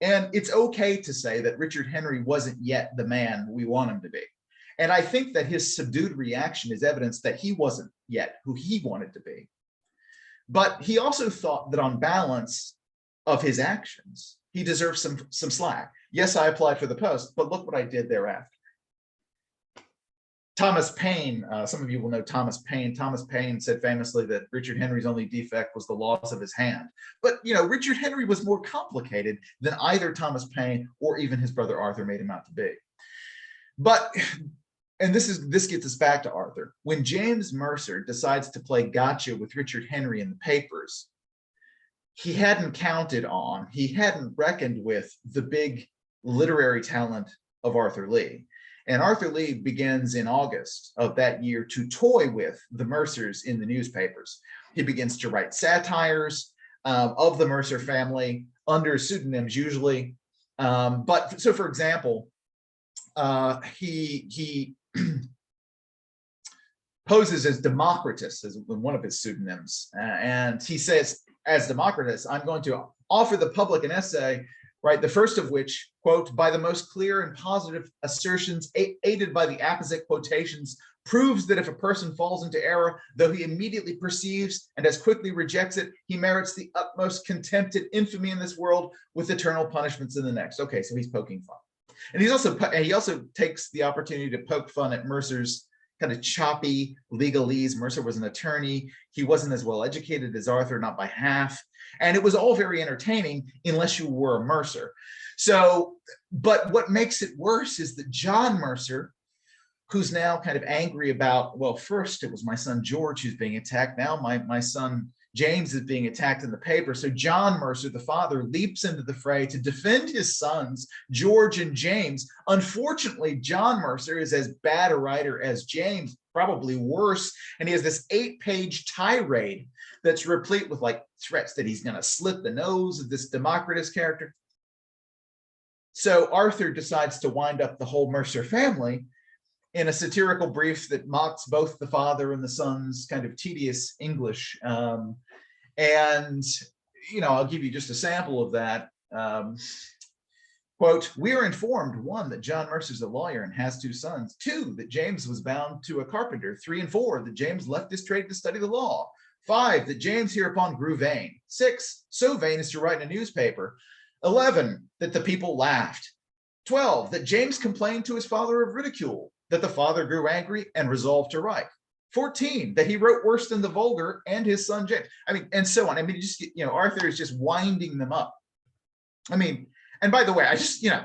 And it's okay to say that Richard Henry wasn't yet the man we want him to be. And I think that his subdued reaction is evidence that he wasn't yet who he wanted to be. But he also thought that on balance of his actions, he deserved some slack. Yes, I applied for the post, but look what I did thereafter. Thomas Paine, some of you will know Thomas Paine. Thomas Paine said famously that Richard Henry's only defect was the loss of his hand. But, you know, Richard Henry was more complicated than either Thomas Paine or even his brother Arthur made him out to be. But, and this gets us back to Arthur. When James Mercer decides to play gotcha with Richard Henry in the papers, he hadn't reckoned with the big literary talent of Arthur Lee. And Arthur Lee begins in August of that year to toy with the Mercers in the newspapers. He begins to write satires of the Mercer family under pseudonyms usually. But so, for example, he poses as Democritus as one of his pseudonyms. And he says, as Democritus, I'm going to offer the public an essay, right, the first of which, quote, by the most clear and positive assertions, aided by the apposite quotations, proves that if a person falls into error, though he immediately perceives and as quickly rejects it, he merits the utmost contempt and infamy in this world with eternal punishments in the next. Okay, so he's poking fun. And he also takes the opportunity to poke fun at Mercer's kind of choppy legalese. Mercer was an attorney. He wasn't as well educated as Arthur, not by half. And it was all very entertaining unless you were a Mercer. So, but what makes it worse is that John Mercer, who's now kind of angry about, well, first it was my son George who's being attacked. Now my son James is being attacked in the paper. So John Mercer, the father, leaps into the fray to defend his sons, George and James. Unfortunately, John Mercer is as bad a writer as James, probably worse. And he has this 8-page tirade that's replete with like threats that he's going to slit the nose of this Democritus character. So Arthur decides to wind up the whole Mercer family in a satirical brief that mocks both the father and the son's kind of tedious English. And, you know, I'll give you just a sample of that. Quote, we are informed, 1, that John Mercer's a lawyer and has 2 sons. 2, that James was bound to a carpenter. 3 and 4, that James left his trade to study the law. 5, that James hereupon grew vain. 6, so vain as to write in a newspaper. 11, that the people laughed. 12, that James complained to his father of ridicule, that the father grew angry and resolved to write. 14, that he wrote worse than the vulgar and his son James. I mean, and so on. I mean, just, you know, Arthur is just winding them up. I mean, and by the way, I just, you know,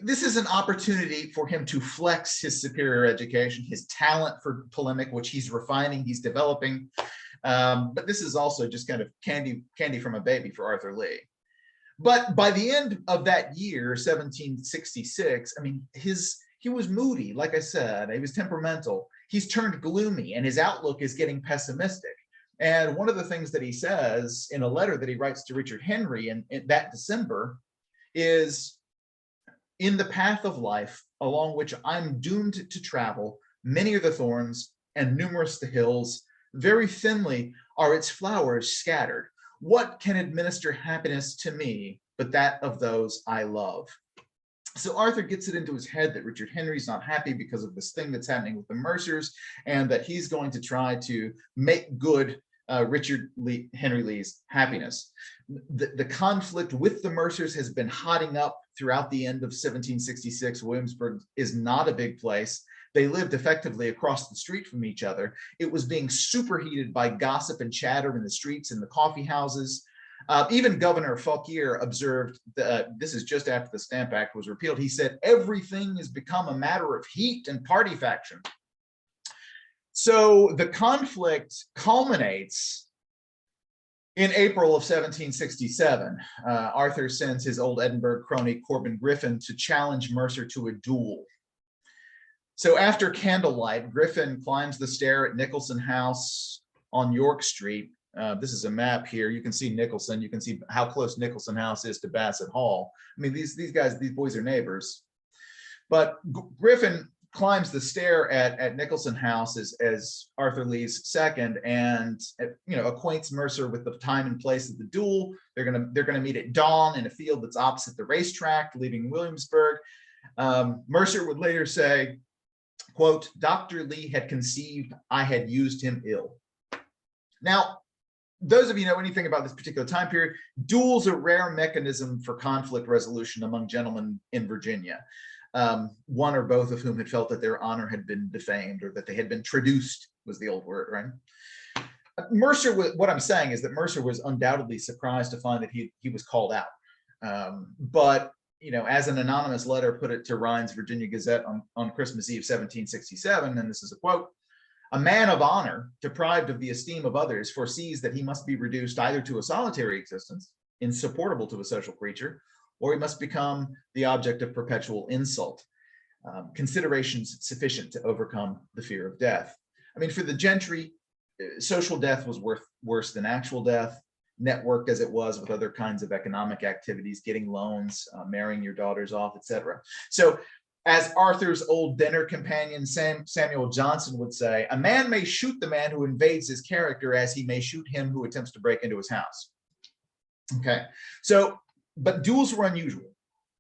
this is an opportunity for him to flex his superior education, his talent for polemic, which he's refining, he's developing. But this is also just kind of candy from a baby for Arthur Lee. But by the end of that year, 1766, I mean, he was moody, like I said, he was temperamental. He's turned gloomy and his outlook is getting pessimistic. And one of the things that he says in a letter that he writes to Richard Henry in that December is, "In the path of life along which I'm doomed to travel, many are the thorns and numerous the hills. Very thinly are its flowers scattered. What can administer happiness to me but that of those I love?" So Arthur gets it into his head that Richard Henry's not happy because of this thing that's happening with the Mercers, and that he's going to try to make good Henry Lee's happiness. The conflict with the Mercers has been hotting up throughout the end of 1766. Williamsburg is not a big place. They lived effectively across the street from each other. It was being superheated by gossip and chatter in the streets and the coffee houses. Even Governor Fauquier observed, this is just after the Stamp Act was repealed, he said, "Everything has become a matter of heat and party faction." So the conflict culminates in April of 1767. Arthur sends his old Edinburgh crony Corbin Griffin to challenge Mercer to a duel. So after candlelight, Griffin climbs the stair at Nicholson House on York Street. This is a map here. You can see Nicholson. You can see how close Nicholson House is to Bassett Hall. I mean, these boys are neighbors. But Griffin climbs the stair at Nicholson House as Arthur Lee's second, and acquaints Mercer with the time and place of the duel. They're gonna meet at dawn in a field that's opposite the racetrack, leaving Williamsburg. Mercer would later say, quote, "Dr. Lee had conceived I had used him ill." Now, those of you know anything about this particular time period, duels are a rare mechanism for conflict resolution among gentlemen in Virginia. One or both of whom had felt that their honor had been defamed, or that they had been traduced, was the old word, right? Mercer, what I'm saying is that Mercer was undoubtedly surprised to find that he was called out. But as an anonymous letter put it to Rhine's Virginia Gazette on Christmas Eve, 1767, and this is a quote, "A man of honor, deprived of the esteem of others, foresees that he must be reduced either to a solitary existence, insupportable to a social creature, or he must become the object of perpetual insult. Considerations sufficient to overcome the fear of death." I mean, for the gentry, social death was worse than actual death, networked as it was with other kinds of economic activities, getting loans, marrying your daughters off, etc. So, as Arthur's old dinner companion Samuel Johnson would say, "A man may shoot the man who invades his character as he may shoot him who attempts to break into his house." Okay, so, but duels were unusual.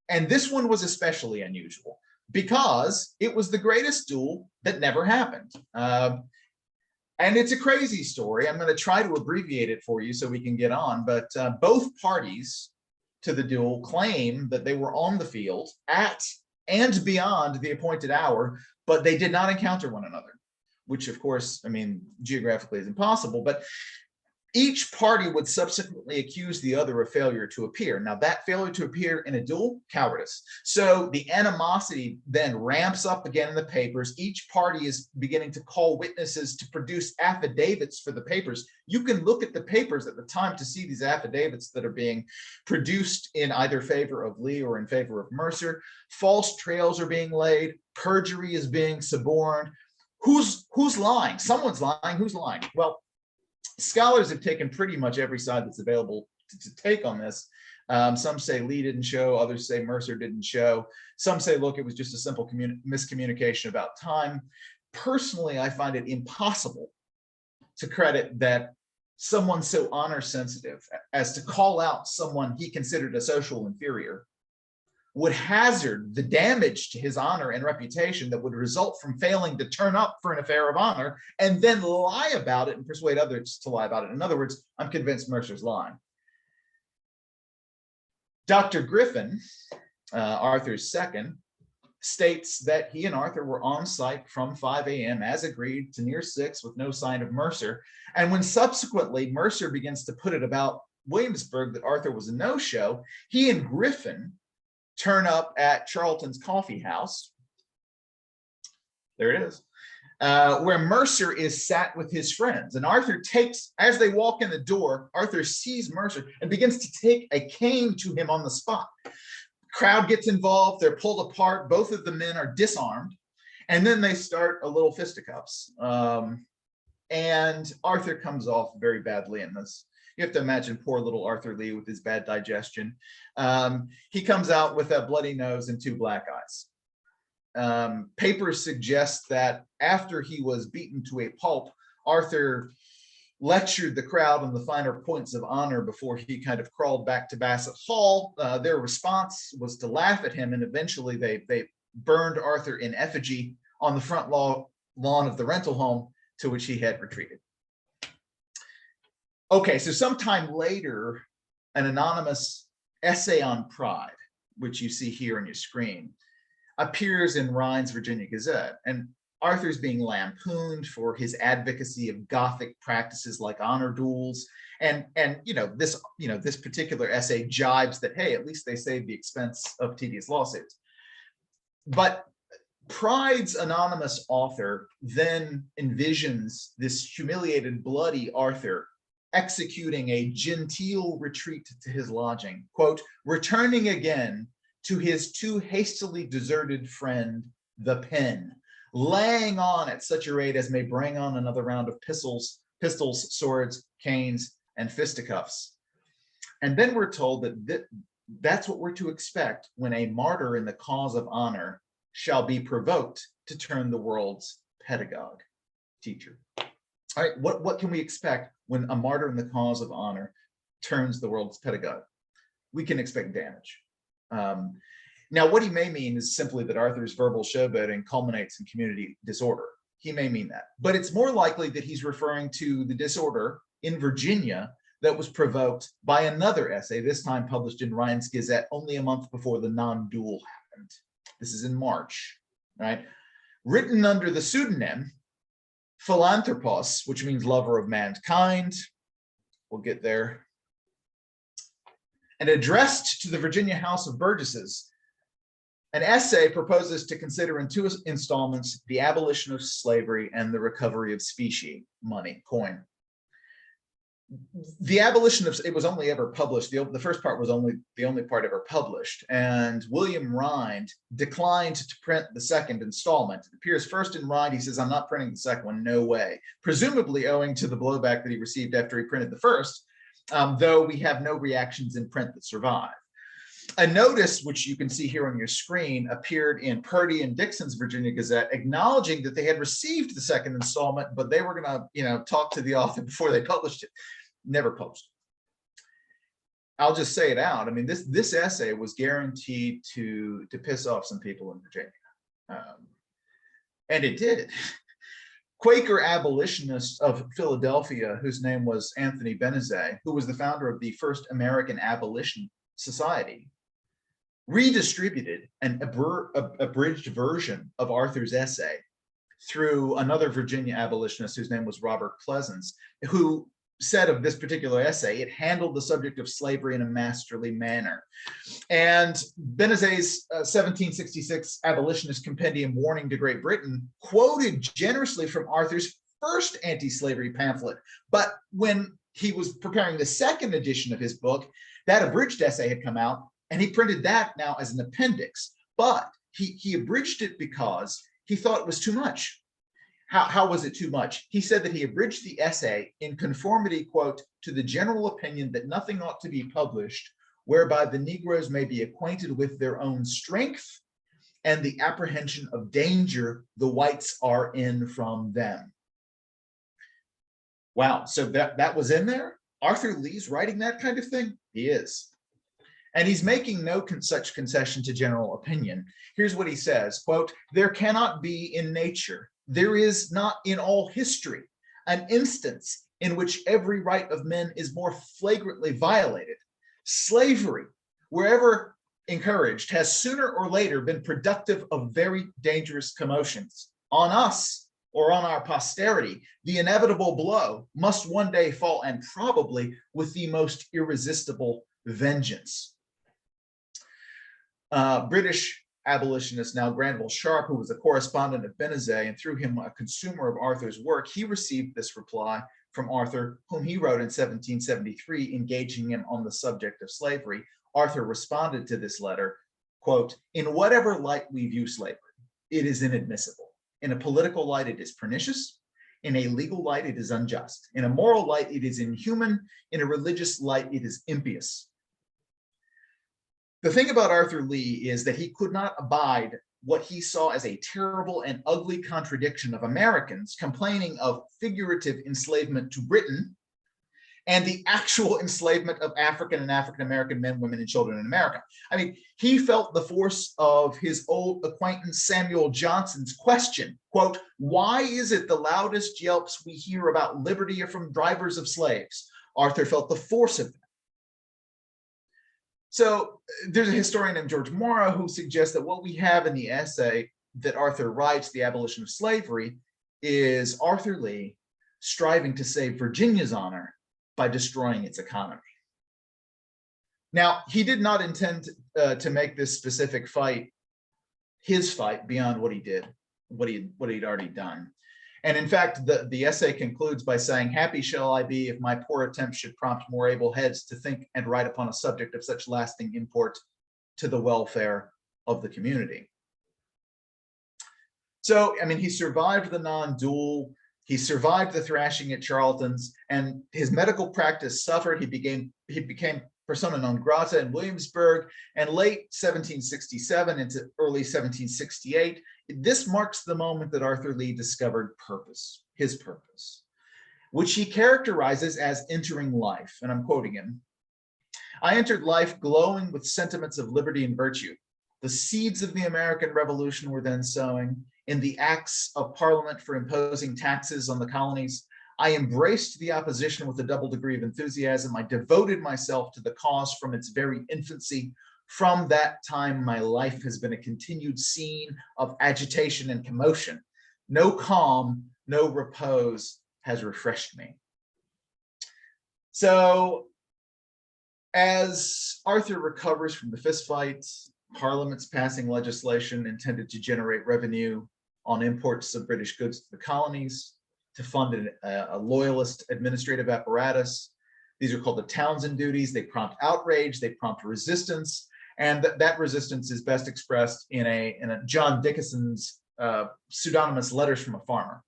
And this one was especially unusual because it was the greatest duel that never happened. And it's a crazy story. I'm going to try to abbreviate it for you so we can get on. But both parties to the duel claim that they were on the field at and beyond the appointed hour, but they did not encounter one another, which of course, I mean, geographically is impossible, but each party would subsequently accuse the other of failure to appear. Now, that failure to appear in a duel, cowardice. So the animosity then ramps up again in the papers. Each party is beginning to call witnesses to produce affidavits for the papers. You can look at the papers at the time to see these affidavits that are being produced in either favor of Lee or in favor of Mercer. False trails are being laid. Perjury is being suborned. Who's lying? Someone's lying. Who's lying? Well, scholars have taken pretty much every side that's available to take on this. Some say Lee didn't show, others say Mercer didn't show. Some say, look, it was just a simple miscommunication about time. Personally, I find it impossible to credit that someone so honor sensitive as to call out someone he considered a social inferior would hazard the damage to his honor and reputation that would result from failing to turn up for an affair of honor and then lie about it and persuade others to lie about it. In other words, I'm convinced Mercer's lying. Dr. Griffin, Arthur's second, states that he and Arthur were on site from 5 a.m. as agreed to near 6 with no sign of Mercer. And when subsequently Mercer begins to put it about Williamsburg that Arthur was a no-show, he and Griffin turn up at Charlton's Coffee House. There it is, where Mercer is sat with his friends. And Arthur takes, as they walk in the door, Arthur sees Mercer and begins to take a cane to him on the spot. Crowd gets involved, they're pulled apart, both of the men are disarmed, and then they start a little fisticuffs. And Arthur comes off very badly in this. You have to imagine poor little Arthur Lee with his bad digestion. He comes out with a bloody nose and 2 black eyes. Papers suggest that after he was beaten to a pulp, Arthur lectured the crowd on the finer points of honor before he kind of crawled back to Bassett Hall. Their response was to laugh at him, and eventually they burned Arthur in effigy on the front lawn of the rental home to which he had retreated. Okay, so sometime later, an anonymous essay on pride, which you see here on your screen, appears in Rhine's Virginia Gazette, and Arthur's being lampooned for his advocacy of Gothic practices like honor duels, and this particular essay jibes that, hey, at least they saved the expense of tedious lawsuits. But Pride's anonymous author then envisions this humiliated, bloody Arthur executing a genteel retreat to his lodging, quote, returning again to his too hastily deserted friend, the pen, laying on at such a rate as may bring on another round of pistols, swords, canes, and fisticuffs. And then we're told that that's what we're to expect when a martyr in the cause of honor shall be provoked to turn the world's pedagogue, teacher. All right, what can we expect when a martyr in the cause of honor turns the world's pedagogue? We can expect damage. Now, what he may mean is simply that Arthur's verbal showboating culminates in community disorder. He may mean that, but it's more likely that he's referring to the disorder in Virginia that was provoked by another essay, this time published in Rhine's Gazette only a month before the non-duel happened. This is in March, right? Written under the pseudonym Philanthropos, which means lover of mankind. We'll get there. And addressed to the Virginia House of Burgesses, an essay proposes to consider in 2 installments the abolition of slavery and the recovery of specie, money, coin. The abolition of it was only ever published. The first part was the only part ever published, and William Rhind declined to print the second installment. It appears first in Rhind. He says, "I'm not printing the second one. No way." Presumably owing to the blowback that he received after he printed the first, though we have no reactions in print that survive. A notice, which you can see here on your screen, appeared in Purdy and Dixon's Virginia Gazette, acknowledging that they had received the second installment, but they were going to, talk to the author before they published it. Never published. I'll just say it out. I mean, this essay was guaranteed to piss off some people in Virginia, and it did. Quaker abolitionist of Philadelphia, whose name was Anthony Benezet, who was the founder of the first American Abolition Society, redistributed an abridged version of Arthur's essay through another Virginia abolitionist whose name was Robert Pleasance, who said of this particular essay, it handled the subject of slavery in a masterly manner. And Benezet's 1766 abolitionist compendium Warning to Great Britain quoted generously from Arthur's first anti-slavery pamphlet. But when he was preparing the second edition of his book, that abridged essay had come out, and he printed that now as an appendix. But he abridged it because he thought it was too much. How was it too much? He said that he abridged the essay in conformity, quote, to the general opinion that nothing ought to be published whereby the Negroes may be acquainted with their own strength and the apprehension of danger the whites are in from them. Wow, so that was in there? Arthur Lee's writing that kind of thing? He is. And he's making no such concession to general opinion. Here's what he says, quote, there cannot be in nature, there is not in all history, an instance in which every right of men is more flagrantly violated. Slavery, wherever encouraged, has sooner or later been productive of very dangerous commotions. On us, or on our posterity, the inevitable blow must one day fall, and probably with the most irresistible vengeance. British abolitionist now Granville Sharp, who was a correspondent of Benezet and through him a consumer of Arthur's work, he received this reply from Arthur, whom he wrote in 1773, engaging him on the subject of slavery. Arthur responded to this letter, quote, in whatever light we view slavery, it is inadmissible. In a political light, it is pernicious. In a legal light, it is unjust. In a moral light, it is inhuman. In a religious light, it is impious. The thing about Arthur Lee is that he could not abide what he saw as a terrible and ugly contradiction of Americans complaining of figurative enslavement to Britain and the actual enslavement of African and African-American men, women, and children in America. I mean, he felt the force of his old acquaintance Samuel Johnson's question, quote, "Why is it the loudest yelps we hear about liberty are from drivers of slaves?" Arthur felt the force of that. So there's a historian named George Morrow who suggests that what we have in the essay that Arthur writes, The Abolition of Slavery, is Arthur Lee striving to save Virginia's honor by destroying its economy. Now, he did not intend to make this specific fight his fight beyond what he did, what he'd already done. And in fact, the essay concludes by saying, "Happy shall I be if my poor attempt should prompt more able heads to think and write upon a subject of such lasting import to the welfare of the community." So, I mean, he survived the non-duel, he survived the thrashing at Charlton's, and his medical practice suffered. He became persona non grata in Williamsburg, and late 1767 into early 1768, this marks the moment that Arthur Lee discovered purpose, his purpose, which he characterizes as entering life. And I'm quoting him: "I entered life glowing with sentiments of liberty and virtue. The seeds of the American Revolution were then sowing. In the acts of Parliament for imposing taxes on the colonies, I embraced the opposition with a double degree of enthusiasm. I devoted myself to the cause from its very infancy. From that time, my life has been a continued scene of agitation and commotion. No calm, no repose has refreshed me." So, as Arthur recovers from the fistfight, Parliament's passing legislation intended to generate revenue on imports of British goods to the colonies, to fund a loyalist administrative apparatus. These are called the Townsend duties. They prompt outrage, they prompt resistance, and that resistance is best expressed in a John Dickinson's pseudonymous Letters from a Farmer.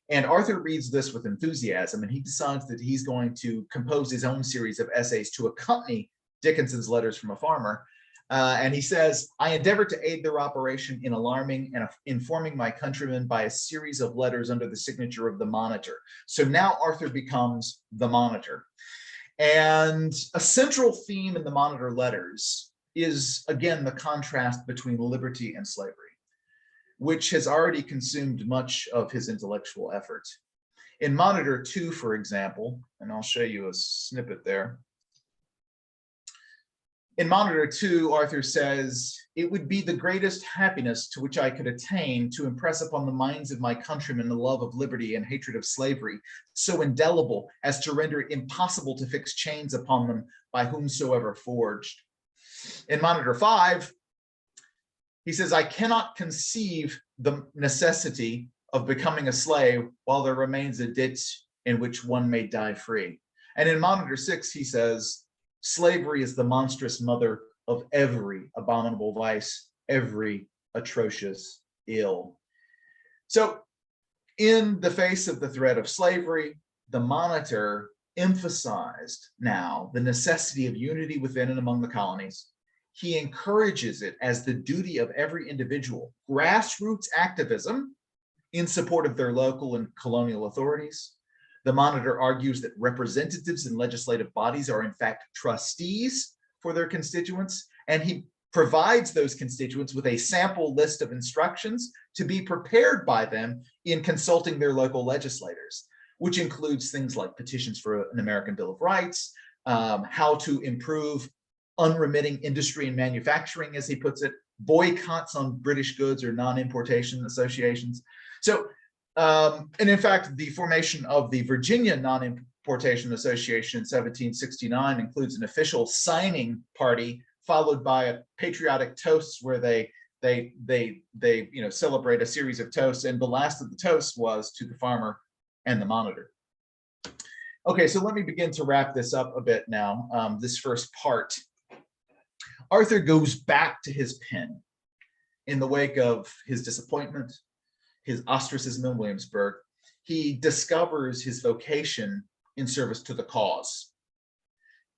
And Arthur reads this with enthusiasm, and he decides that he's going to compose his own series of essays to accompany Dickinson's Letters from a Farmer. And he says, "I endeavored to aid their operation in alarming and informing my countrymen by a series of letters under the signature of the Monitor." So now Arthur becomes the Monitor. And a central theme in the Monitor letters is, again, the contrast between liberty and slavery, which has already consumed much of his intellectual effort. In Monitor 2, for example, and I'll show you a snippet there. In Monitor 2, Arthur says, "It would be the greatest happiness to which I could attain to impress upon the minds of my countrymen the love of liberty and hatred of slavery, so indelible as to render it impossible to fix chains upon them by whomsoever forged." In Monitor 5, he says, "I cannot conceive the necessity of becoming a slave while there remains a ditch in which one may die free." And in Monitor 6, he says, "Slavery is the monstrous mother of every abominable vice, every atrocious ill." So, in the face of the threat of slavery, the Monitor emphasized now the necessity of unity within and among the colonies. He encourages it as the duty of every individual, grassroots activism in support of their local and colonial authorities. The Monitor argues that representatives in legislative bodies are in fact trustees for their constituents, and he provides those constituents with a sample list of instructions to be prepared by them in consulting their local legislators, which includes things like petitions for an American Bill of Rights, how to improve unremitting industry and manufacturing, as he puts it, boycotts on British goods or non-importation associations. So, and in fact, the formation of the Virginia Non-Importation Association in 1769 includes an official signing party followed by patriotic toasts where they celebrate a series of toasts, and the last of the toasts was to the farmer and the Monitor. Okay, so let me begin to wrap this up a bit now, this first part. Arthur goes back to his pen in the wake of his disappointment, his ostracism in Williamsburg, he discovers his vocation in service to the cause.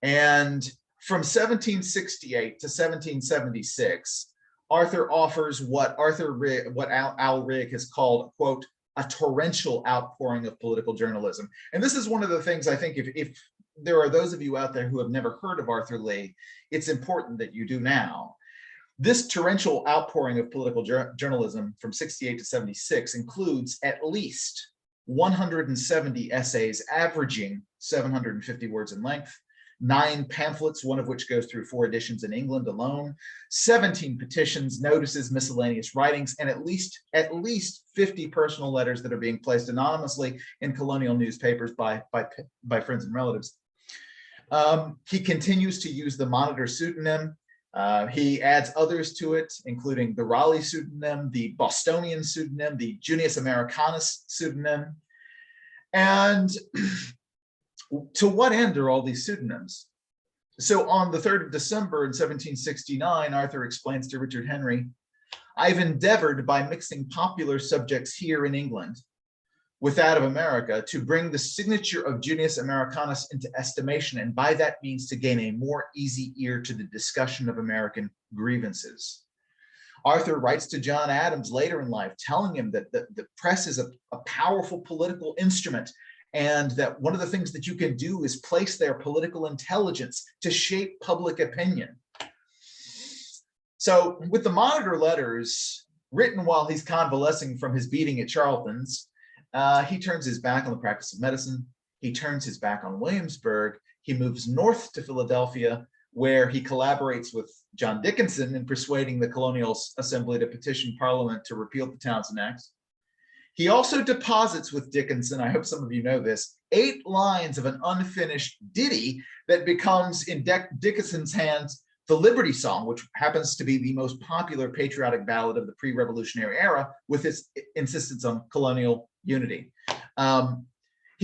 And from 1768 to 1776, Arthur offers what Al Rigg has called, quote, a torrential outpouring of political journalism. And this is one of the things I think if there are those of you out there who have never heard of Arthur Lee, it's important that you do now. This torrential outpouring of political journalism from 68 to 76 includes at least 170 essays averaging 750 words in length, 9 pamphlets, one of which goes through 4 editions in England alone, 17 petitions, notices, miscellaneous writings, and at least 50 personal letters that are being placed anonymously in colonial newspapers by friends and relatives. He continues to use the Monitor pseudonym. He adds others to it, including the Raleigh pseudonym, the Bostonian pseudonym, the Junius Americanus pseudonym. And to what end are all these pseudonyms? So on the 3rd of December in 1769, Arthur explains to Richard Henry, I've endeavored by mixing popular subjects here in England with that of America to bring the signature of Junius Americanus into estimation, and by that means to gain a more easy ear to the discussion of American grievances. Arthur writes to John Adams later in life, telling him that the press is a powerful political instrument, and that one of the things that you can do is place their political intelligence to shape public opinion. So with the Monitor letters written while he's convalescing from his beating at Charlton's, he turns his back on the practice of medicine. He turns his back on Williamsburg. He moves north to Philadelphia, where he collaborates with John Dickinson in persuading the Colonial Assembly to petition Parliament to repeal the Townshend Act. He also deposits with Dickinson, I hope some of you know this, 8 lines of an unfinished ditty that becomes, in Dickinson's hands, the Liberty Song, which happens to be the most popular patriotic ballad of the pre-revolutionary era, with its insistence on colonial unity. Arthur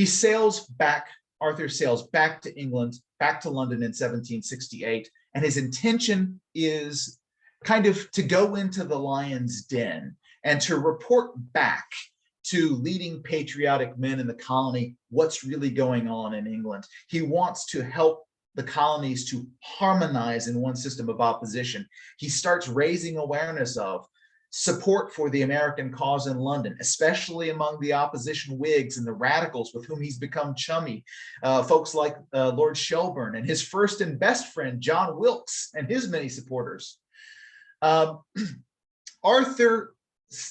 sails back to England, back to London in 1768, and his intention is kind of to go into the lion's den and to report back to leading patriotic men in the colony what's really going on in England. He wants to help the colonies to harmonize in one system of opposition. He starts raising awareness of support for the American cause in London, especially among the opposition Whigs and the radicals with whom he's become chummy, folks like Lord Shelburne and his first and best friend, John Wilkes, and his many supporters. Arthur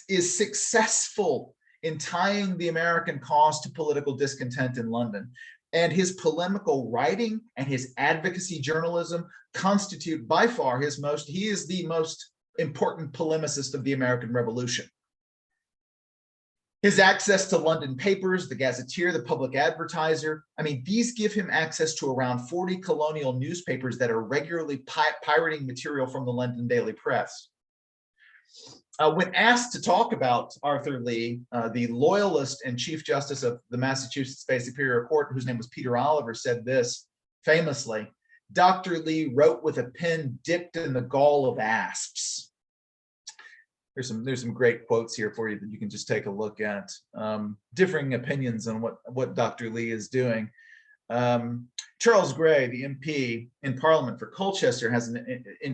is successful in tying the American cause to political discontent in London. And his polemical writing and his advocacy journalism constitute by far he is the most important polemicist of the American Revolution. His access to London papers, the Gazetteer, the Public Advertiser, these give him access to around 40 colonial newspapers that are regularly pirating material from the London Daily Press. When asked to talk about Arthur Lee, the loyalist and Chief Justice of the Massachusetts Bay Superior Court, whose name was Peter Oliver, said this famously, Dr. Lee wrote with a pen dipped in the gall of asps. There's some great quotes here for you that you can just take a look at. Differing opinions on what Dr. Lee is doing. Charles Grey, the MP in Parliament for Colchester, has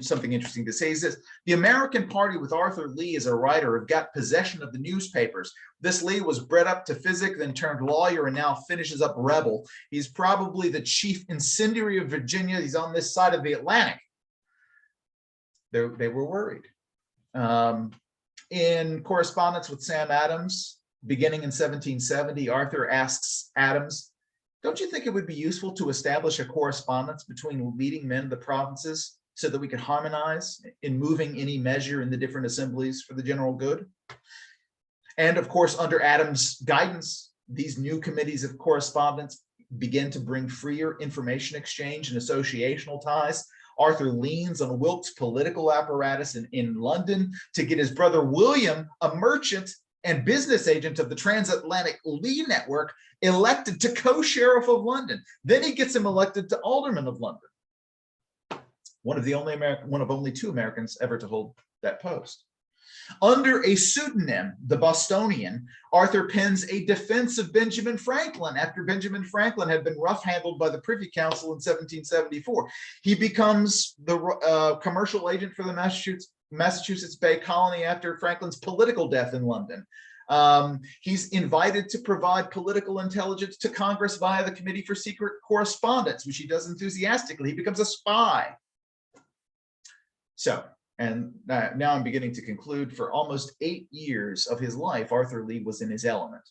something interesting to say. He says, the American Party with Arthur Lee as a writer have got possession of the newspapers. This Lee was bred up to physic, then turned lawyer, and now finishes up rebel. He's probably the chief incendiary of Virginia. He's on this side of the Atlantic. They were worried. In correspondence with Sam Adams, beginning in 1770, Arthur asks Adams, don't you think it would be useful to establish a correspondence between leading men of the provinces so that we could harmonize in moving any measure in the different assemblies for the general good? And of course, under Adams' guidance, these new committees of correspondence begin to bring freer information exchange and associational ties. Arthur leans on Wilkes' political apparatus in London to get his brother William, a merchant and business agent of the transatlantic Lee network, elected to co-sheriff of London. Then he gets him elected to alderman of London. One of only 2 Americans ever to hold that post. Under a pseudonym, the Bostonian, Arthur pens a defense of Benjamin Franklin after Benjamin Franklin had been rough-handled by the Privy Council in 1774. He becomes the commercial agent for the Massachusetts Bay Colony after Franklin's political death in London. He's invited to provide political intelligence to Congress via the Committee for Secret Correspondence, which he does enthusiastically. He becomes a spy. So, and now I'm beginning to conclude, for almost 8 years of his life, Arthur Lee was in his element.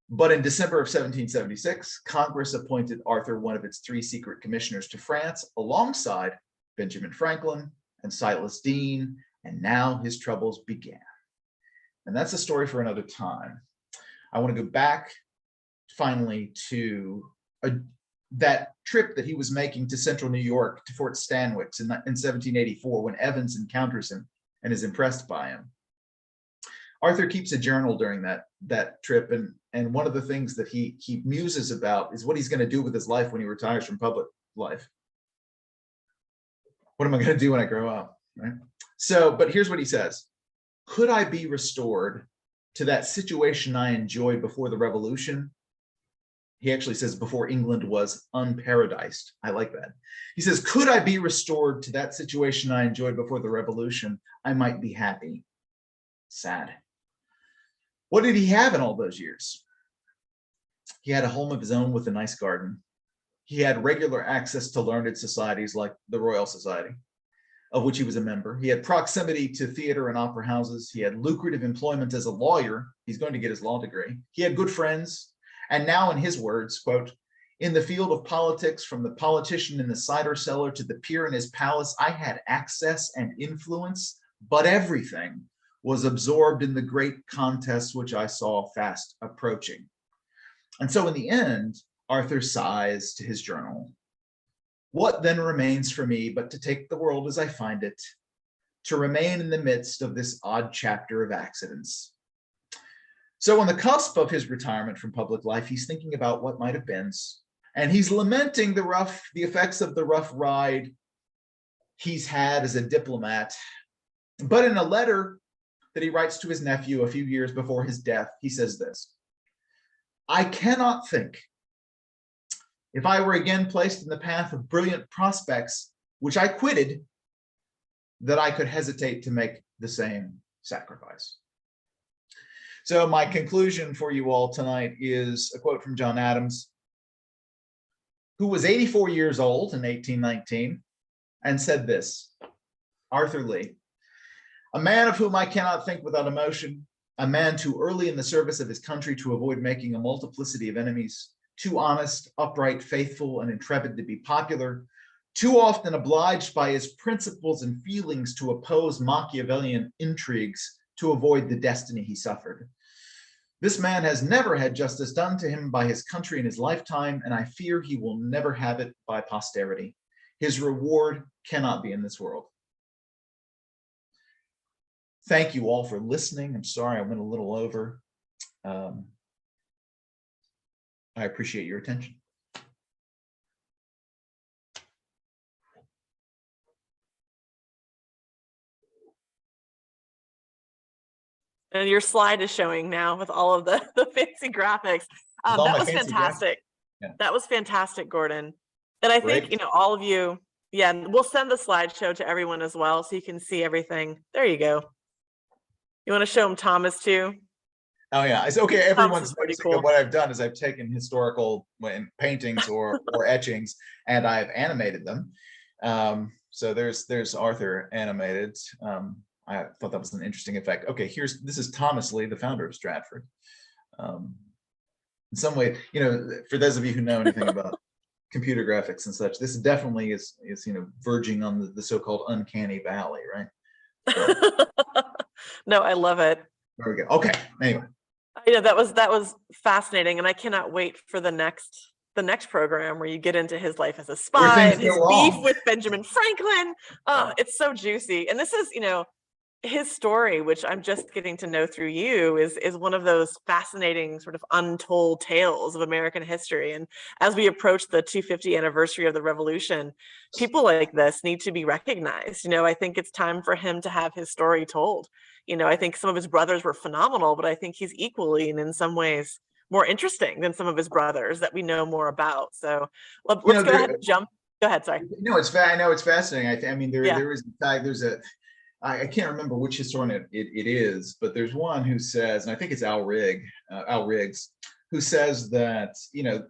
But in December of 1776, Congress appointed Arthur one of its 3 secret commissioners to France, alongside Benjamin Franklin and Silas Deane, and now his troubles began. And that's a story for another time. I want to go back finally to that trip that he was making to central New York, to Fort Stanwix in 1784, when Evans encounters him and is impressed by him. Arthur keeps a journal during that trip, and one of the things that he muses about is what he's going to do with his life when he retires from public life. What am I going to do when I grow up, right? So, but here's what he says. Could I be restored to that situation I enjoyed before the Revolution? He actually says before England was unparadised. I like that. He says, could I be restored to that situation I enjoyed before the Revolution? I might be happy. Sad. What did he have in all those years? He had a home of his own with a nice garden. He had regular access to learned societies like the Royal Society, of which he was a member. He had proximity to theater and opera houses. He had lucrative employment as a lawyer. He's going to get his law degree. He had good friends. And now, in his words, quote, in the field of politics, from the politician in the cider cellar to the peer in his palace, I had access and influence, but everything was absorbed in the great contest which I saw fast approaching. And so in the end, Arthur sighs to his journal. What then remains for me but to take the world as I find it, to remain in the midst of this odd chapter of accidents? So on the cusp of his retirement from public life, he's thinking about what might have been, and he's lamenting the effects of the rough ride he's had as a diplomat. But in a letter that he writes to his nephew a few years before his death, he says this: I cannot think, if I were again placed in the path of brilliant prospects, which I quitted, that I could hesitate to make the same sacrifice. So my conclusion for you all tonight is a quote from John Adams, who was 84 years old in 1819 and said this: Arthur Lee, a man of whom I cannot think without emotion, a man too early in the service of his country to avoid making a multiplicity of enemies, too honest, upright, faithful, and intrepid to be popular, too often obliged by his principles and feelings to oppose Machiavellian intrigues to avoid the destiny he suffered. This man has never had justice done to him by his country in his lifetime, and I fear he will never have it by posterity. His reward cannot be in this world. Thank you all for listening. I'm sorry I went a little over. I appreciate your attention. And your slide is showing now with all of the fancy graphics. That was fantastic. Yeah. That was fantastic, Gordon. And I think, all of you, and we'll send the slideshow to everyone as well, so you can see everything. There you go. You want to show them Thomas too? Oh yeah, it's okay. Everyone's pretty cool. What I've done is I've taken historical paintings or etchings and I've animated them. So there's Arthur animated. I thought that was an interesting effect. Okay, this is Thomas Lee, the founder of Stratford. In some way, for those of you who know anything about computer graphics and such, this definitely is verging on the so-called uncanny valley, right? So, no, I love it. there we go. Okay, anyway. That was fascinating, and I cannot wait for the next program where you get into his life as a spy and his beef with Benjamin Franklin. Oh, it's so juicy. And this is, his story, which I'm just getting to know through you, is one of those fascinating sort of untold tales of American history. And as we approach the 250th anniversary of the Revolution, people like this need to be recognized. You know, I think it's time for him to have his story told. You know, I think some of his brothers were phenomenal, but I think he's equally and in some ways more interesting than some of his brothers that we know more about. So let's go ahead and jump. Go ahead, sorry. No, I know it's fascinating. I mean, there is, in fact, I can't remember which historian it is, but there's one who says, and I think it's Al Riggs, who says that, you know,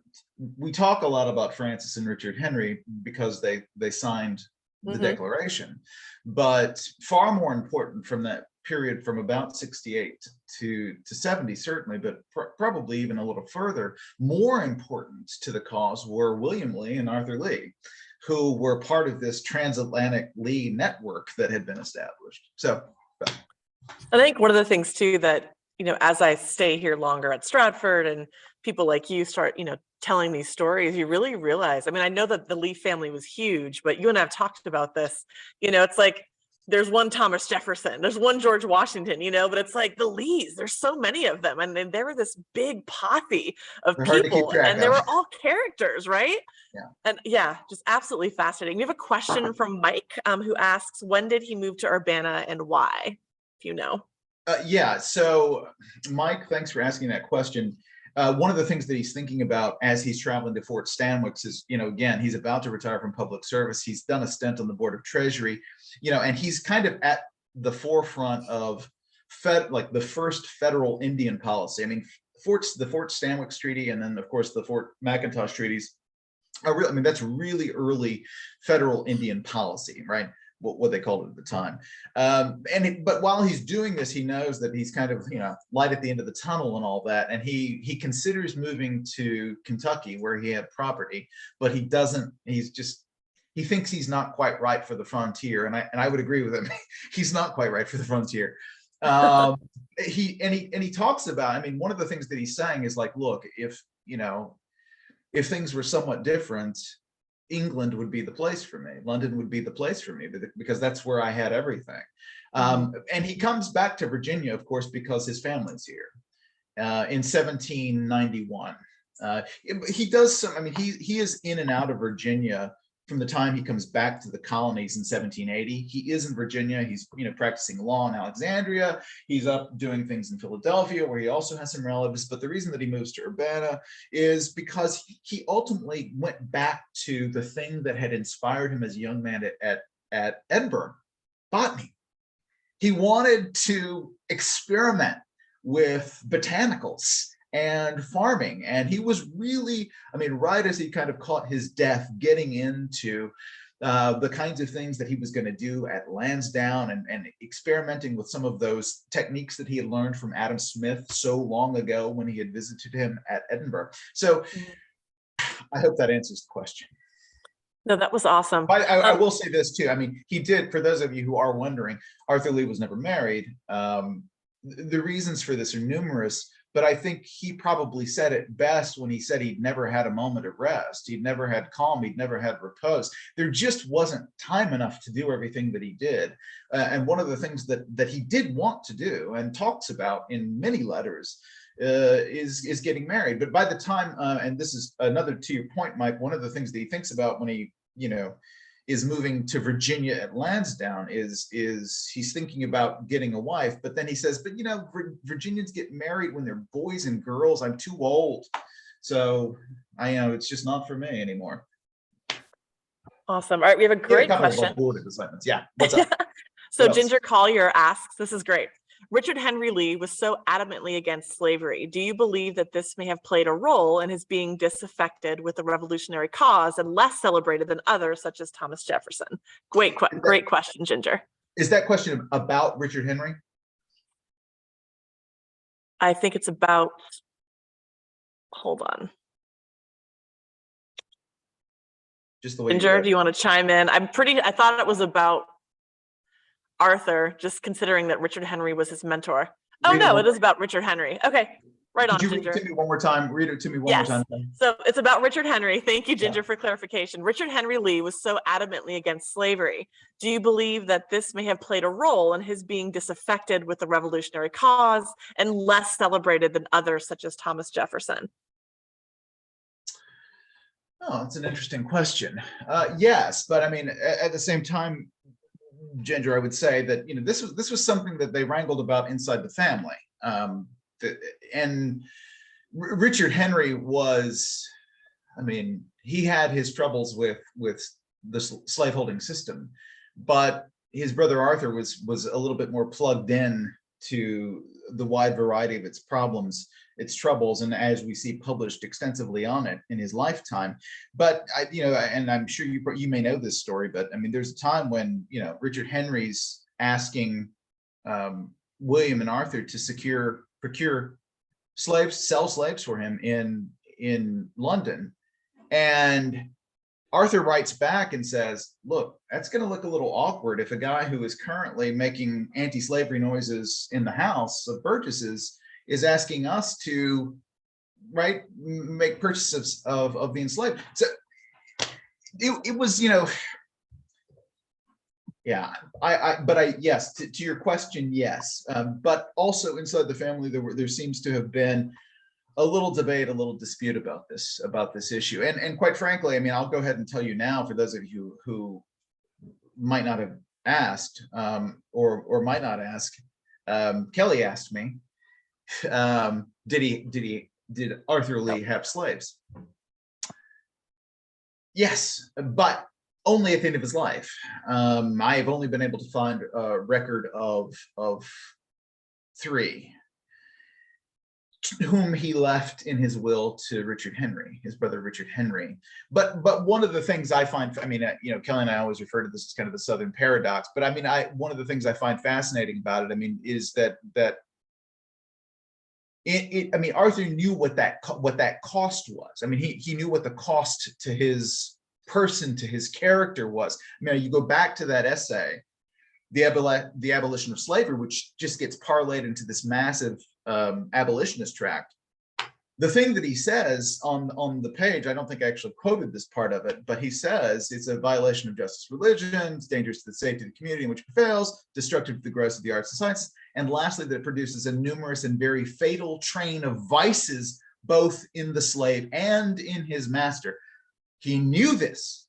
we talk a lot about Francis and Richard Henry because they signed the Declaration, but far more important from that period from about 68 to 70, certainly, but probably even a little further, more important to the cause were William Lee and Arthur Lee, who were part of this transatlantic Lee network that had been established. So I think one of the things too that, you know, as I stay here longer at Stratford and people like you start, you know, telling these stories, you really realize, I mean, I know that the Lee family was huge, but you and I have talked about this, you know, it's like, there's one Thomas Jefferson, there's one George Washington, you know, but it's like the Lees, there's so many of them. And they were this big pothy of people and they were all characters, right? Yeah. And yeah, just absolutely fascinating. We have a question from Mike who asks, when did he move to Urbana and why, if you know? Yeah, so Mike, thanks for asking that question. One of the things that he's thinking about as he's traveling to Fort Stanwix is, you know, again, he's about to retire from public service. He's done a stint on the Board of Treasury, you know, and he's kind of at the forefront of like the first federal Indian policy. I mean, the Fort Stanwix Treaty, and then of course the Fort McIntosh treaties are really, I mean, that's really early federal Indian policy, right? What they called it at the time. But while he's doing this, he knows that he's kind of, you know, light at the end of the tunnel and all that. And he considers moving to Kentucky where he had property, but he doesn't, he thinks he's not quite right for the frontier. And I would agree with him. He's not quite right for the frontier. He talks about, I mean, one of the things that he's saying is like, look, if things were somewhat different, England would be the place for me. London would be the place for me because that's where I had everything. And he comes back to Virginia, of course, because his family's here in 1791. He does some, I mean, he is in and out of Virginia from the time he comes back to the colonies in 1780. He is in Virginia. He's, you know, practicing law in Alexandria. He's up doing things in Philadelphia where he also has some relatives. But the reason that he moves to Urbana is because he ultimately went back to the thing that had inspired him as a young man at Edinburgh, botany. He wanted to experiment with botanicals and farming. And he was really, I mean, right as he kind of caught his death, getting into the kinds of things that he was going to do at Lansdowne and experimenting with some of those techniques that he had learned from Adam Smith so long ago when he had visited him at Edinburgh. So I hope that answers the question. No, that was awesome. I will say this too. I mean, he did, for those of you who are wondering, Arthur Lee was never married. The reasons for this are numerous, but I think he probably said it best when he said he'd never had a moment of rest. He'd never had calm. He'd never had repose. There just wasn't time enough to do everything that he did. And one of the things that he did want to do and talks about in many letters is getting married. But by the time, and this is another to your point, Mike, one of the things that he thinks about when he, you know, is moving to Virginia at Lansdowne is he's thinking about getting a wife, but then he says, but you know, Virginians get married when they're boys and girls. I'm too old. So I know it's just not for me anymore. Awesome. All right, we have a great question. Yeah, what's up? So Ginger Collier asks, this is great. Richard Henry Lee was so adamantly against slavery. Do you believe that this may have played a role in his being disaffected with the revolutionary cause and less celebrated than others, such as Thomas Jefferson? Great question, Ginger. Is that question about Richard Henry? I think it's about, hold on. Just the way Ginger, do you want to chime in? I thought it was about Arthur, just considering that Richard Henry was his mentor. Oh no, it is about Richard Henry. Okay. Right on, Could you read Ginger. it to me one more time? Read it to me one Yes. more time. So it's about Richard Henry. Thank you, Ginger, Yeah. for clarification. Richard Henry Lee was so adamantly against slavery. Do you believe that this may have played a role in his being disaffected with the revolutionary cause and less celebrated than others such as Thomas Jefferson? Oh, that's an interesting question. Yes, but I mean, at the same time, Ginger, I would say that this was something that they wrangled about inside the family. And Richard Henry was, I mean, he had his troubles with the slaveholding system, but his brother Arthur was a little bit more plugged in to the wide variety of its problems, its troubles, and as we see, published extensively on it in his lifetime. But and I'm sure you may know this story, but I mean, there's a time when Richard Henry's asking William and Arthur to procure slaves, sell slaves for him in London, and Arthur writes back and says, look, that's going to look a little awkward if a guy who is currently making anti-slavery noises in the House of Burgesses is asking us to make purchases of the enslaved. So it was, yeah, yes, to your question, yes. But also inside the family, there seems to have been a little debate, a little dispute about this issue. And quite frankly, I mean, I'll go ahead and tell you now, for those of you who might not have asked, or might not ask, Kelly asked me, did Arthur Lee have slaves? Yes, but only at the end of his life. I have only been able to find a record of 3 whom he left in his will to Richard Henry, his brother Richard Henry. But one of the things I find, I mean, Kelly and I always refer to this as kind of the Southern paradox, but I mean, one of the things I find fascinating about it, I mean, is that I mean, Arthur knew what that cost was. I mean, he knew what the cost to his person, to his character was. I mean, you go back to that essay, the abolition of slavery, which just gets parlayed into this massive abolitionist tract. The thing that he says on the page, I don't think I actually quoted this part of it, but he says it's a violation of justice, religion, it's dangerous to the safety of the community in which it prevails, destructive to the growth of the arts and sciences, and lastly, that it produces a numerous and very fatal train of vices, both in the slave and in his master. He knew this.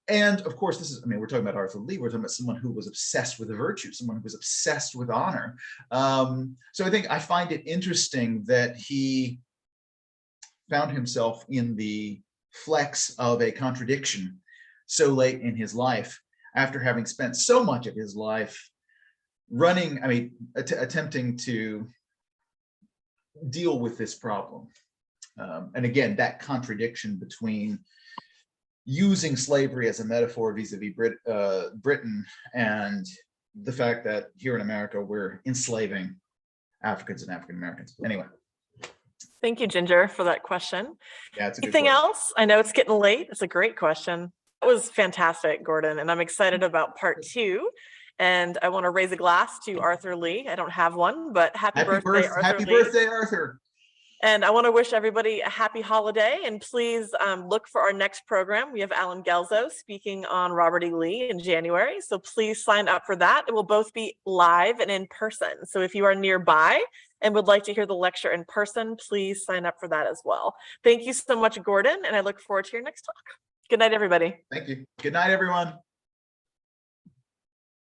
And of course, this is, I mean, we're talking about Arthur Lee, we're talking about someone who was obsessed with the virtue, someone who was obsessed with honor. So I find it interesting that he found himself in the flex of a contradiction so late in his life, after having spent so much of his life attempting to deal with this problem. And again, that contradiction between using slavery as a metaphor vis-a-vis Britain and the fact that here in America, we're enslaving Africans and African Americans. Anyway. Thank you, Ginger, for that question. Yeah, it's a good Anything question. else? I know it's getting late. It's a great question. That was fantastic, Gordon, and I'm excited about part 2. And I want to raise a glass to Arthur Lee. I don't have one, but happy birthday, Arthur Lee. Happy birthday, Arthur. And I want to wish everybody a happy holiday, and please look for our next program. We have Alan Gelzo speaking on Robert E. Lee in January, so please sign up for that. It will both be live and in person. So if you are nearby and would like to hear the lecture in person, please sign up for that as well. Thank you so much, Gordon, and I look forward to your next talk. Good night, everybody. Thank you. Good night, everyone.